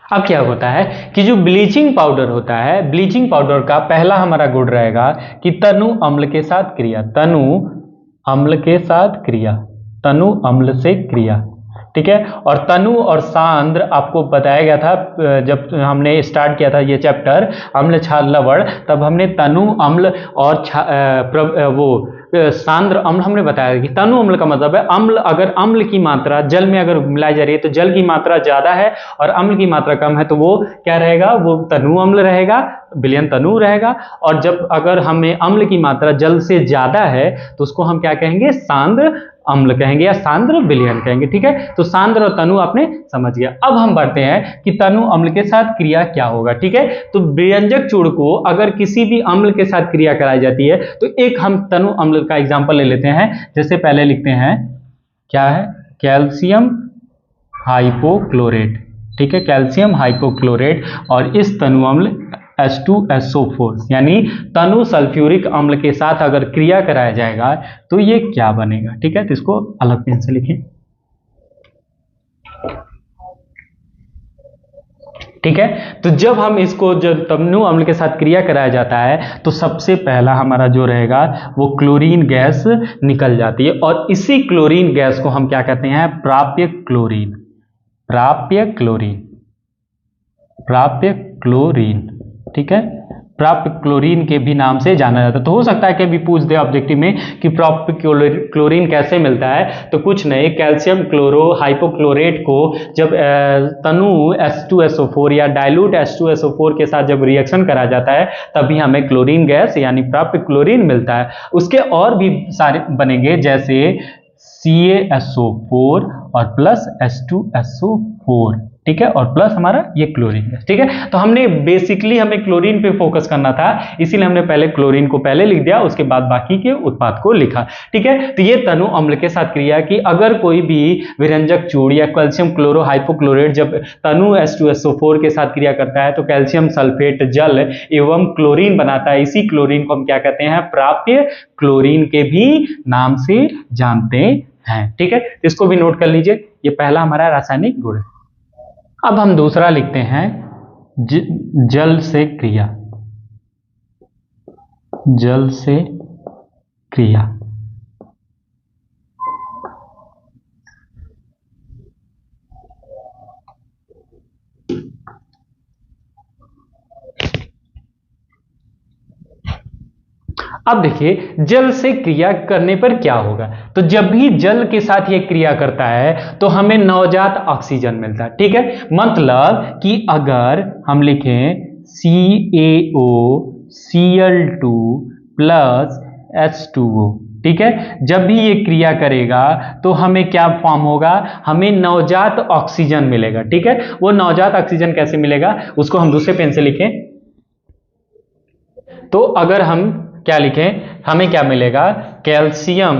अब क्या होता है कि जो ब्लीचिंग पाउडर होता है, ब्लीचिंग पाउडर का पहला हमारा गुण रहेगा कि तनु अम्ल के साथ क्रिया, तनु अम्ल के साथ क्रिया, तनु अम्ल से क्रिया। ठीक है, और तनु और सांद्र आपको बताया गया था जब हमने स्टार्ट किया था ये चैप्टर अम्ल क्षार लवण, तब हमने तनु अम्ल और सांद्र अम्ल हमने बताया कि तनु अम्ल का मतलब है अम्ल, अगर अम्ल की मात्रा जल में अगर मिलाई जा रही है तो जल की मात्रा ज्यादा है और अम्ल की मात्रा कम है तो वो क्या रहेगा, वो तनु अम्ल रहेगा, विलयन तनु रहेगा। और जब अगर हमें अम्ल की मात्रा जल से ज्यादा है तो उसको हम क्या कहेंगे, सांद्र अम्ल कहेंगे या सांद्र विलयन कहेंगे। ठीक है, तो सांद्र और तनु आपने समझ गया। अब हम बढ़ते हैं कि तनु अम्ल के साथ क्रिया क्या होगा। ठीक है, तो व्यंजक चूर्ण को अगर किसी भी अम्ल के साथ क्रिया कराई जाती है तो एक हम तनु अम्ल का एग्जांपल ले लेते हैं। जैसे पहले लिखते हैं क्या है, कैल्शियम हाइपोक्लोरेट। ठीक है, कैल्शियम हाइपोक्लोरेट, और इस तनु अम्ल H2SO4 यानी तनु सल्फ्यूरिक अम्ल के साथ अगर क्रिया कराया जाएगा तो ये क्या बनेगा। ठीक है, तो इसको अलग पेन से लिखें। ठीक है, तो जब हम इसको जब तनु अम्ल के साथ क्रिया कराया जाता है तो सबसे पहला हमारा जो रहेगा वो क्लोरीन गैस निकल जाती है, और इसी क्लोरीन गैस को हम क्या कहते हैं, प्राप्य क्लोरीन, प्राप्य क्लोरीन, प्राप्य क्लोरीन। ठीक है, प्राप्य क्लोरीन के भी नाम से जाना जाता है। तो हो सकता है कि अभी पूछ दे ऑब्जेक्टिव में कि प्राप्य क्लोरीन कैसे मिलता है, तो कुछ नहीं, कैल्शियम क्लोरो हाइपोक्लोरेट को जब तनु H2SO4 या डाइल्यूट H2SO4 के साथ जब रिएक्शन करा जाता है तभी हमें क्लोरीन गैस यानी प्राप्य क्लोरीन मिलता है। उसके और भी सारे बनेंगे जैसे CaSO4 और प्लस H2SO4। ठीक है, और प्लस हमारा ये क्लोरीन है। ठीक है, तो हमने बेसिकली हमें क्लोरीन पे फोकस करना था, इसीलिए हमने पहले क्लोरीन को पहले लिख दिया, उसके बाद बाकी के उत्पाद को लिखा। ठीक है, तो ये तनु अम्ल के साथ क्रिया की अगर कोई भी विरंजक चूर्ण या कैल्शियम क्लोरो हाइपोक्लोरेट जब तनु H2SO4 के साथ क्रिया करता है तो कैल्शियम सल्फेट जल एवं क्लोरीन बनाता है। इसी क्लोरीन को हम क्या कहते हैं, प्राप्य क्लोरीन के भी नाम से जानते हैं। ठीक है, इसको भी नोट कर लीजिए, ये पहला हमारा रासायनिक गुण है। अब हम दूसरा लिखते हैं जल से क्रिया, जल से क्रिया। अब देखिए जल से क्रिया करने पर क्या होगा, तो जब भी जल के साथ यह क्रिया करता है तो हमें नवजात ऑक्सीजन मिलता है। ठीक है, मतलब कि अगर हम लिखें CaOCl2 प्लस H2O, ठीक है, जब भी ये क्रिया करेगा तो हमें क्या फॉर्म होगा, हमें नवजात ऑक्सीजन मिलेगा। ठीक है, वो नवजात ऑक्सीजन कैसे मिलेगा उसको हम दूसरे पेन से लिखें। तो अगर हम क्या लिखें, हमें क्या मिलेगा, calcium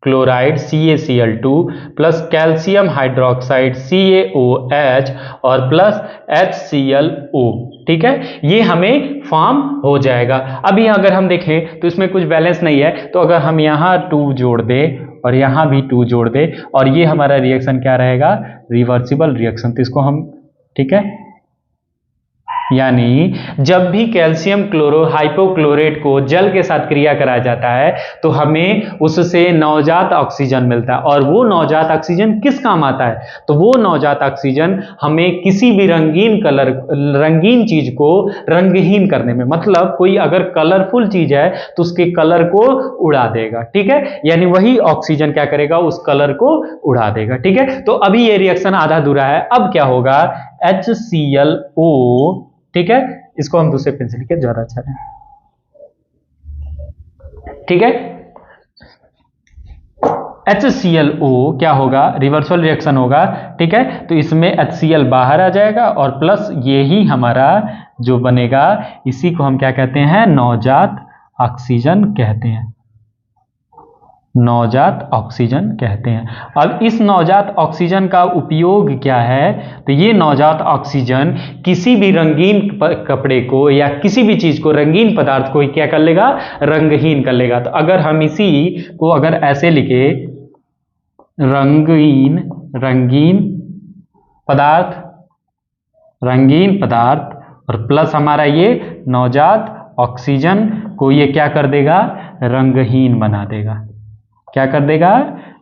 chloride CaCl2 plus calcium hydroxide CaOH और प्लस HClO। ठीक है, ये हमें फॉर्म हो जाएगा। अभी अगर हम देखें तो इसमें कुछ बैलेंस नहीं है, तो अगर हम यहाँ 2 जोड़ दें और यहाँ भी 2 जोड़ दें और ये हमारा रिएक्शन क्या रहेगा, रिवर्सिबल रिएक्शन। तो इसको हम, ठीक है, यानी जब भी कैल्शियम क्लोरो हाइपोक्लोरेट को जल के साथ क्रिया कराया जाता है तो हमें उससे नवजात ऑक्सीजन मिलता है। और वो नवजात ऑक्सीजन किस काम आता है? तो वो नवजात ऑक्सीजन हमें किसी भी रंगीन चीज को रंगहीन करने में, मतलब कोई अगर कलरफुल चीज है तो उसके कलर को उड़ा देगा, ठीक है। यानी वही ऑक्सीजन क्या करेगा, उस कलर को उड़ा देगा, ठीक है। तो अभी ये रिएक्शन आधा अधूरा है। अब क्या होगा, HClO, ठीक है, इसको हम दूसरे पेन से लिखे ज्यादा अच्छा है, ठीक है। HClO क्या होगा, रिवर्सल रिएक्शन होगा, ठीक है। तो इसमें HCl बाहर आ जाएगा और प्लस ये ही हमारा जो बनेगा, इसी को हम क्या कहते हैं, नवजात ऑक्सीजन कहते हैं, नवजात ऑक्सीजन कहते हैं। अब इस नवजात ऑक्सीजन का उपयोग क्या है, तो ये नवजात ऑक्सीजन किसी भी रंगीन कपड़े को या किसी भी चीज को, रंगीन पदार्थ को क्या कर लेगा, रंगहीन कर लेगा। तो अगर हम इसी को अगर ऐसे लिखे, रंगीन पदार्थ और प्लस हमारा ये नवजात ऑक्सीजन को ये क्या कर देगा, रंगहीन बना देगा, क्या कर देगा,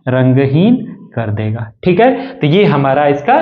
रंगहीन कर देगा, ठीक है। तो ये हमारा इसका,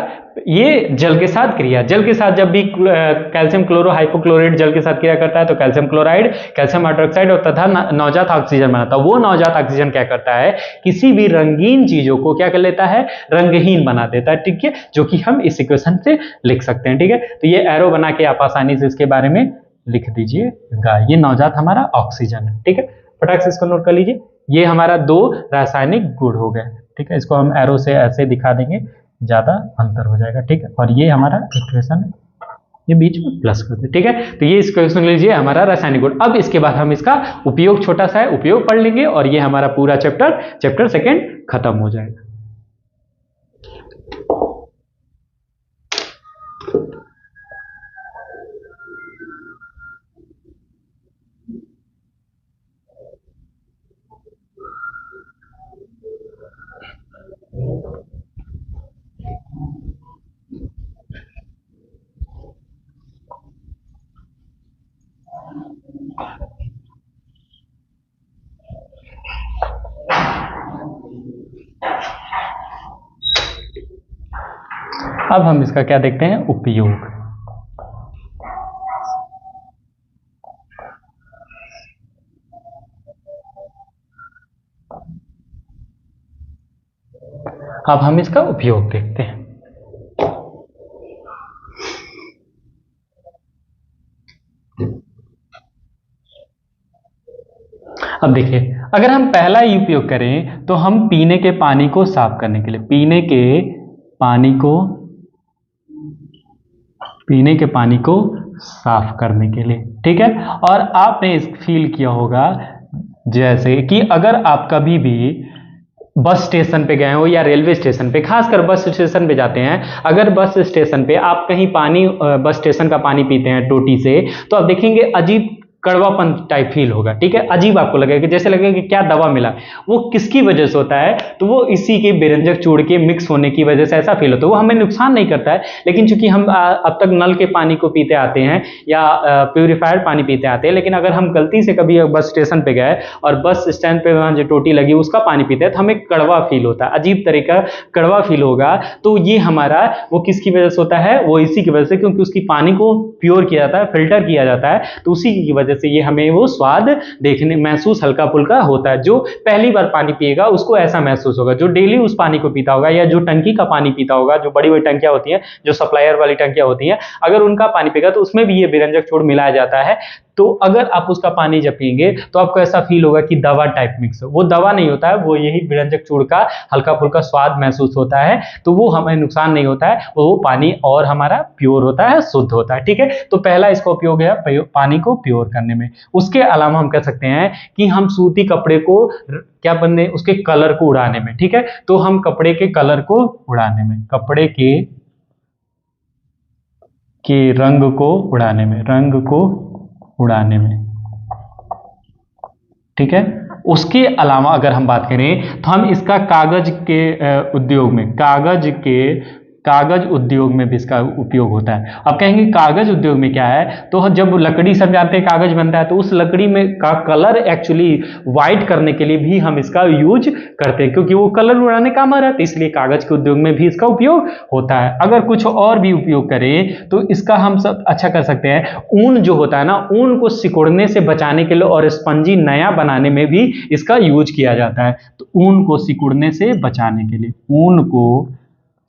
ये जल के साथ क्रिया, जल के साथ जब भी कैल्शियम क्लोरो हाइपोक्लोराइड जल के साथ क्रिया करता है तो कैल्शियम क्लोराइड, कैल्शियम हाइड्रोक्साइड और तथा नवजात ऑक्सीजन बनाता है। वो नवजात ऑक्सीजन क्या करता है, किसी भी रंगीन चीजों को क्या कर लेता है, रंगहीन बना देता है, ठीक है, जो कि हम इस इक्वेशन से लिख सकते हैं, ठीक है। तो ये एरो बना के आप आसानी से इसके बारे में लिख दीजिएगा। ये नवजात हमारा ऑक्सीजन है, ठीक है। फटाक से इसको नोट कर लीजिए। ये हमारा दो रासायनिक गुण हो गए, ठीक है। इसको हम एरो से ऐसे दिखा देंगे, ज्यादा अंतर हो जाएगा, ठीक है। और ये हमारा इक्वेशन है, ये बीच में प्लस कर दे, ठीक है। तो ये इक्वेशन लीजिए हमारा रासायनिक गुण। अब इसके बाद हम इसका उपयोग, छोटा सा है, उपयोग पढ़ लेंगे और ये हमारा पूरा चैप्टर सेकेंड खत्म हो जाएगा। अब हम इसका क्या देखते हैं, उपयोग। अब हम इसका उपयोग देखते हैं। अब देखिए, अगर हम पहला ही उपयोग करें तो हम पीने के पानी को साफ करने के लिए, पीने के पानी को साफ करने के लिए, ठीक है। और आपने इस फील किया होगा जैसे कि अगर आप कभी भी बस स्टेशन पे गए हो या रेलवे स्टेशन पे, खासकर बस स्टेशन पे जाते हैं, अगर बस स्टेशन पे आप कहीं पानी, बस स्टेशन का पानी पीते हैं टोटी से, तो आप देखेंगे अजीब कड़वापन टाइप फील होगा, ठीक है। अजीब आपको लगेगा, जैसे लगेगा कि क्या दवा मिला। वो किसकी वजह से होता है, तो वो इसी के बेरंजक चूड़ के मिक्स होने की वजह से ऐसा फील होता है। वो हमें नुकसान नहीं करता है, लेकिन चूंकि हम अब तक नल के पानी को पीते आते हैं या प्यूरिफायर्ड पानी पीते आते हैं, लेकिन अगर हम गलती से कभी बस स्टेशन पे गए और बस स्टैंड पे वहां जो टोटी लगी उसका पानी पीते हैं तो हमें कड़वा फील होता है, अजीब तरीका कड़वा फील होगा। तो ये हमारा वो किसकी वजह से होता है, वो इसी की वजह से, क्योंकि उसकी पानी को प्योर किया जाता है, फिल्टर किया जाता है, तो उसी की वजह से ये हमें वो स्वाद देखने महसूस हल्का फुल्का होता है। जो पहली बार पानी पिएगा उसको ऐसा महसूस होगा, जो डेली उस पानी को पीता होगा या जो टंकी का पानी पीता होगा, जो बड़ी बड़ी टंकियां होती हैं, जो सप्लायर वाली टंकियां होती हैं, अगर उनका पानी पिएगा तो उसमें भी ये बेरंजक छोड़ मिलाया जाता है। तो अगर आप उसका पानी जब पिएंगे तो आपको ऐसा फील होगा कि दवा टाइप मिक्स हो। वो दवा नहीं होता है, वो यही बेरंजक चूड़ का हल्का फुल्का स्वाद महसूस होता है। तो वो हमें नुकसान नहीं होता है, वो पानी और हमारा प्योर होता है, शुद्ध होता है, ठीक है। तो पहला इसका उपयोग है पानी को प्योर करने में। उसके अलावा हम कह सकते हैं कि हम सूती कपड़े को क्या बनने, उसके कलर को उड़ाने में, ठीक है। तो हम कपड़े के कलर को उड़ाने में, कपड़े के रंग को उड़ाने में, ठीक है। उसके अलावा अगर हम बात करें तो हम इसका कागज के उद्योग में, कागज के कागज उद्योग में भी इसका उपयोग होता है। अब कहेंगे कागज उद्योग में क्या है, तो जब लकड़ी सब जानते हैं कागज बनता है, तो उस लकड़ी में का कलर एक्चुअली व्हाइट करने के लिए भी हम इसका यूज करते हैं, क्योंकि वो कलर उड़ाने काम आ रहा है, तो इसलिए कागज के उद्योग में भी इसका उपयोग होता है। अगर कुछ और भी उपयोग करें तो इसका हम सब अच्छा कर सकते हैं, ऊन जो होता है ना, ऊन को सिकुड़ने से बचाने के लिए और स्पंजी नया बनाने में भी इसका यूज किया जाता है। तो ऊन को सिकुड़ने से बचाने के लिए, ऊन को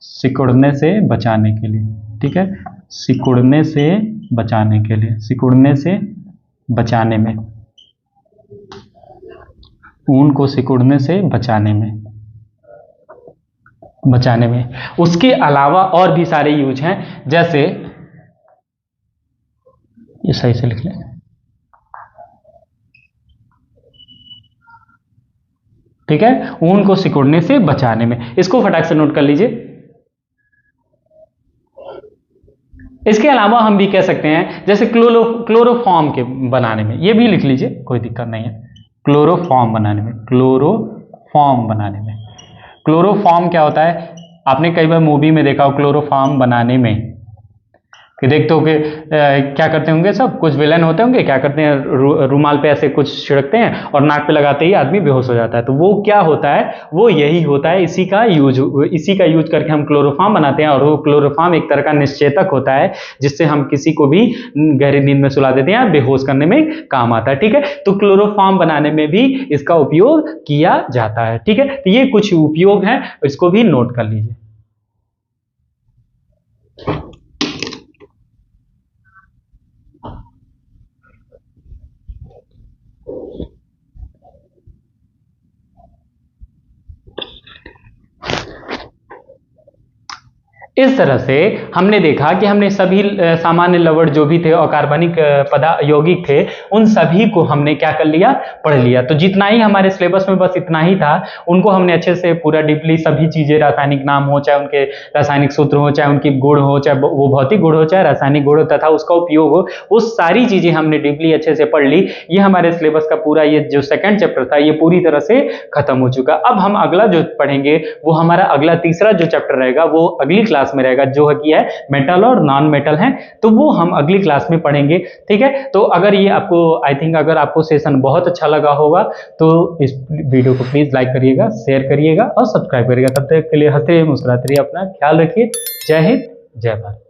सिकुड़ने से बचाने के लिए, ठीक है, सिकुड़ने से बचाने के लिए, सिकुड़ने से बचाने में, ऊन को सिकुड़ने से बचाने में, उसके अलावा और भी सारे यूज हैं, जैसे ये सही से लिख लें, ठीक है, ऊन को सिकुड़ने से बचाने में, इसको फटाक से नोट कर लीजिए। इसके अलावा हम भी कह सकते हैं जैसे क्लोरोफॉर्म के बनाने में, ये भी लिख लीजिए, कोई दिक्कत नहीं है। क्लोरोफॉर्म बनाने में, क्लोरोफॉर्म बनाने में, क्लोरोफॉर्म क्या होता है, आपने कई बार मूवी में देखा हो क्लोरोफॉर्म बनाने में कि देखते हो कि क्या करते होंगे, सब कुछ विलन होते होंगे, क्या करते हैं, रुमाल पे ऐसे कुछ छिड़कते हैं और नाक पे लगाते ही आदमी बेहोश हो जाता है। तो वो क्या होता है, वो यही होता है, इसी का यूज करके हम क्लोरोफॉर्म बनाते हैं। और वो क्लोरोफॉर्म एक तरह का निश्चेतक होता है, जिससे हम किसी को भी गहरी नींद में सुला देते हैं, बेहोश करने में काम आता है, ठीक है। तो क्लोरोफॉर्म बनाने में भी इसका उपयोग किया जाता है, ठीक है। तो ये कुछ उपयोग है, इसको भी नोट कर लीजिए। इस तरह से हमने देखा कि हमने सभी सामान्य लवण जो भी थे और कार्बनिक यौगिक थे, उन सभी को हमने क्या कर लिया, पढ़ लिया। तो जितना ही हमारे सिलेबस में बस इतना ही था, उनको हमने अच्छे से पूरा डीपली सभी चीजें, रासायनिक नाम हो, चाहे उनके रासायनिक सूत्र हो, चाहे उनकी गुण हो, चाहे वो भौतिक गुण हो, चाहे रासायनिक गुण तथा उसका उपयोग हो, वो सारी चीजें हमने डीपली अच्छे से पढ़ ली। ये हमारे सिलेबस का पूरा ये जो सेकंड चैप्टर था, ये पूरी तरह से खत्म हो चुका। अब हम अगला जो पढ़ेंगे वो हमारा अगला तीसरा जो चैप्टर रहेगा, वो अगली क्लास में रहेगा, जो है कि है मेटल और नॉन मेटल है। तो वो हम अगली क्लास में पढ़ेंगे, ठीक है। तो अगर ये आपको, आई थिंक अगर आपको सेशन बहुत अच्छा लगा होगा तो इस वीडियो को प्लीज लाइक करिएगा, शेयर करिएगा और सब्सक्राइब करिएगा। तब तक के लिए हंसते मुस्कुराते रहिए, अपना ख्याल रखिए। जय हिंद, जय भारत।